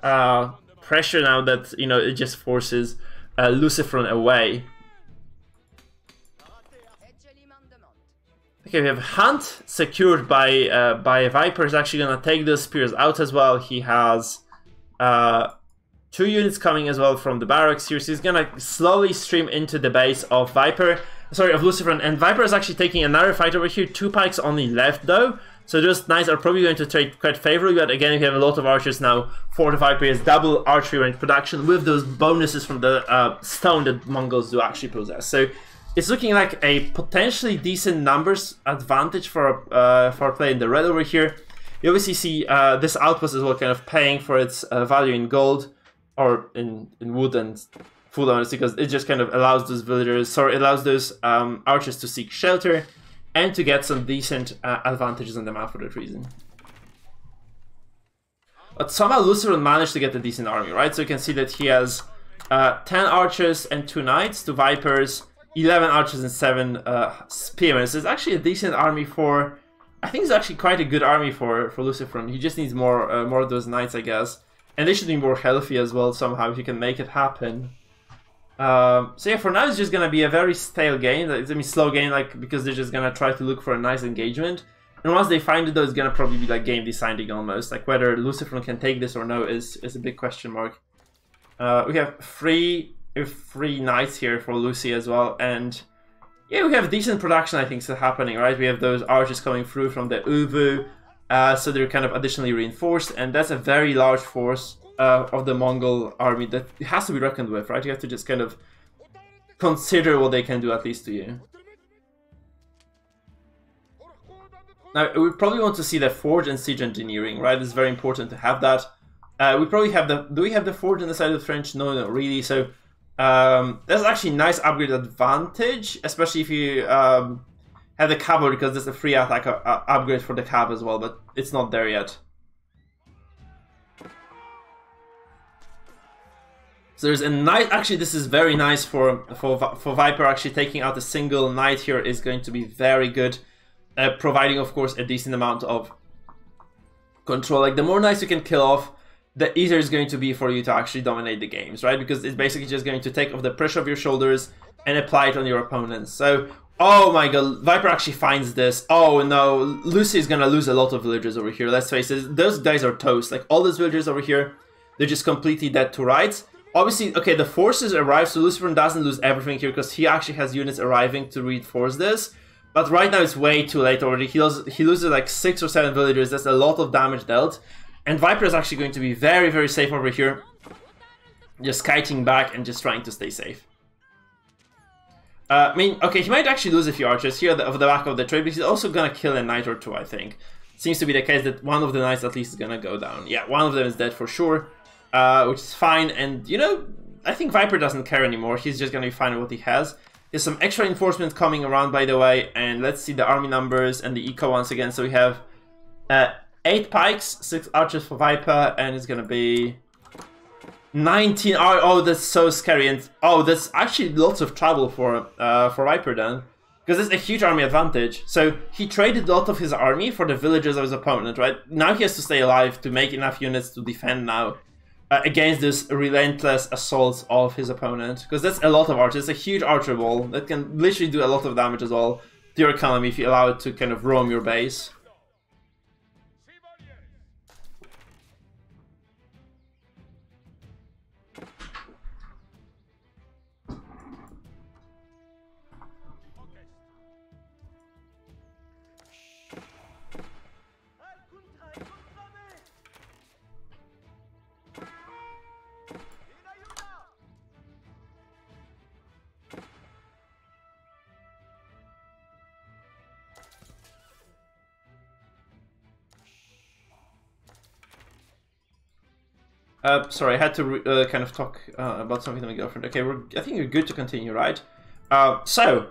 pressure now that, you know, it just forces LucifroN away. Okay, we have Hunt secured by Viper. Is actually gonna take those spears out as well. He has 2 units coming as well from the barracks here, so he's gonna slowly stream into the base of Viper. Sorry, of LucifroN, and Viper is actually taking another fight over here. 2 pikes only left though. So those knights are probably going to trade quite favorably, but again, we have a lot of archers now for the Viper. He has double archery range production with those bonuses from the stone that Mongols do actually possess. So it's looking like a potentially decent numbers advantage for play in the red over here. You obviously see this outpost as well kind of paying for its value in gold, or in wood and food, honestly, because it just kind of allows those villagers, sorry, allows those archers to seek shelter and to get some decent advantages on the map for that reason. But somehow LucifroN managed to get a decent army, right? So you can see that he has 10 archers and 2 knights, 2 vipers, 11 archers and 7 spearmen. So it's actually a decent army for... I think it's actually quite a good army for LucifroN. He just needs more of those knights, I guess. And they should be more healthy as well somehow if you can make it happen. So yeah, for now it's just gonna be a very stale game. It's gonna be slow game, like, because they're just gonna try to look for a nice engagement. And once they find it though, it's gonna probably be like game deciding almost. Like whether LucifroN can take this or no is a big question mark. We have three knights here for Lucy as well, and yeah, we have decent production I think still happening, right? We have those archers coming through from the Uvu, so they're kind of additionally reinforced, and that's a very large force of the Mongol army that has to be reckoned with, right? You have to just kind of consider what they can do at least to you. Now, we probably want to see the forge and siege engineering, right? It's very important to have that. We probably have the... Do we have the forge on the side of the French? No, not really. So that's actually a nice upgrade advantage, especially if you have the cavalry, because there's a free attack upgrade for the cav as well, but it's not there yet. So there's a knight. Actually, this is very nice for Viper. Actually, taking out a single knight here is going to be very good, providing, of course, a decent amount of control. Like, the more knights you can kill off, the easier it's going to be for you to actually dominate the games, right? Because it's basically just going to take off the pressure of your shoulders and apply it on your opponents. So, oh my god, Viper actually finds this. Oh no, Lucy is gonna lose a lot of villagers over here. Let's face it, those guys are toast. Like, all those villagers over here, they're just completely dead to rights. Obviously, okay, the forces arrive, so LucifroN doesn't lose everything here because he actually has units arriving to reinforce this. But right now it's way too late already. He loses like 6 or 7 villagers. That's a lot of damage dealt. And Viper is actually going to be very, very safe over here. Just kiting back and just trying to stay safe. I mean, okay, he might actually lose a few archers here off the back of the trade, but he's also gonna kill a knight or 2, I think. Seems to be the case that one of the knights at least is gonna go down. Yeah, one of them is dead for sure. Which is fine, and you know, I think Viper doesn't care anymore. He's just gonna be fine with what he has. There's some extra reinforcements coming around, by the way, and let's see the army numbers and the eco once again. So we have 8 pikes, 6 archers for Viper, and it's gonna be 19. Oh, that's so scary, and oh, that's actually lots of trouble for Viper then, because it's a huge army advantage. So he traded a lot of his army for the villagers of his opponent, right? Now he has to stay alive to make enough units to defend now. against this relentless assaults of his opponent, because that's a lot of archers. It's a huge archer wall that can literally do a lot of damage as well to your economy if you allow it to kind of roam your base. Sorry, I had to kind of talk about something to my girlfriend. Okay, I think we're good to continue, right? So,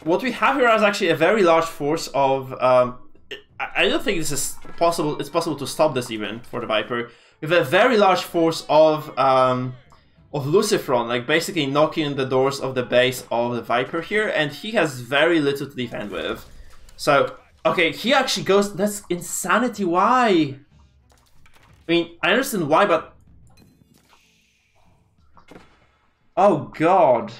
what we have here is actually a very large force of... I don't think this is possible. It's possible to stop this even for the Viper. We have a very large force of LucifroN, like basically knocking on the doors of the base of the Viper here, and he has very little to defend with. So, okay, he actually goes... That's insanity, why? I mean, I understand why, but... Oh god.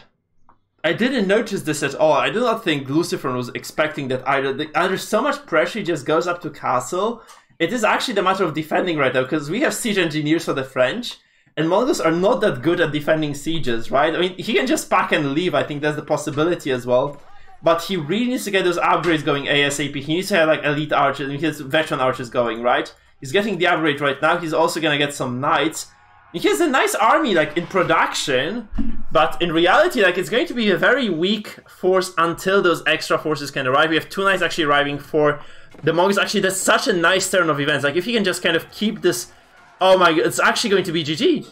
I didn't notice this at all. I do not think LucifroN was expecting that either. There's so much pressure, he just goes up to castle. It is actually the matter of defending right now, because we have siege engineers for the French, and Mongols are not that good at defending sieges, right? I mean, he can just pack and leave. I think there's the possibility as well. But he really needs to get those upgrades going ASAP. He needs to have like elite archers, and he has veteran archers going, right? He's getting the upgrade right now. He's also gonna get some knights. He has a nice army, like, in production, but in reality, like, it's going to be a very weak force until those extra forces can arrive. We have 2 knights actually arriving for the Mongols. Actually, that's such a nice turn of events. Like, if he can just kind of keep this... Oh my god, it's actually going to be GG.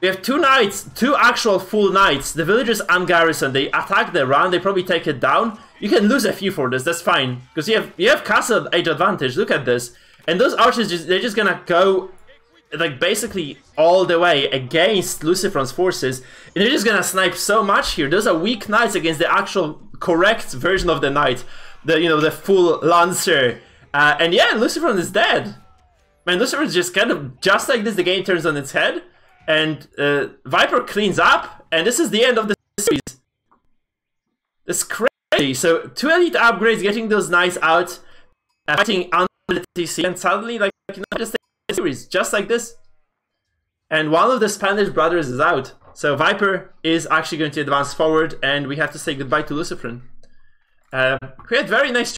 We have 2 knights, 2 actual full knights. The villagers ungarrisoned. They attack the run, they probably take it down. You can lose a few for this, that's fine. Because you have castle age advantage, look at this. And those archers, they're just gonna go... like basically all the way against LucifroN's forces, and they're just gonna snipe so much here. Those are weak knights against the actual correct version of the knight, the full lancer, and yeah, LucifroN is dead. Man, LucifroN is just kind of just like this. The game turns on its head, and Viper cleans up, and this is the end of the series. It's crazy. So 2 elite upgrades, getting those knights out, fighting under the TC, and suddenly like just series just like this, and one of the Spanish brothers is out, so Viper is actually going to advance forward, and we have to say goodbye to LucifroN. We had very nice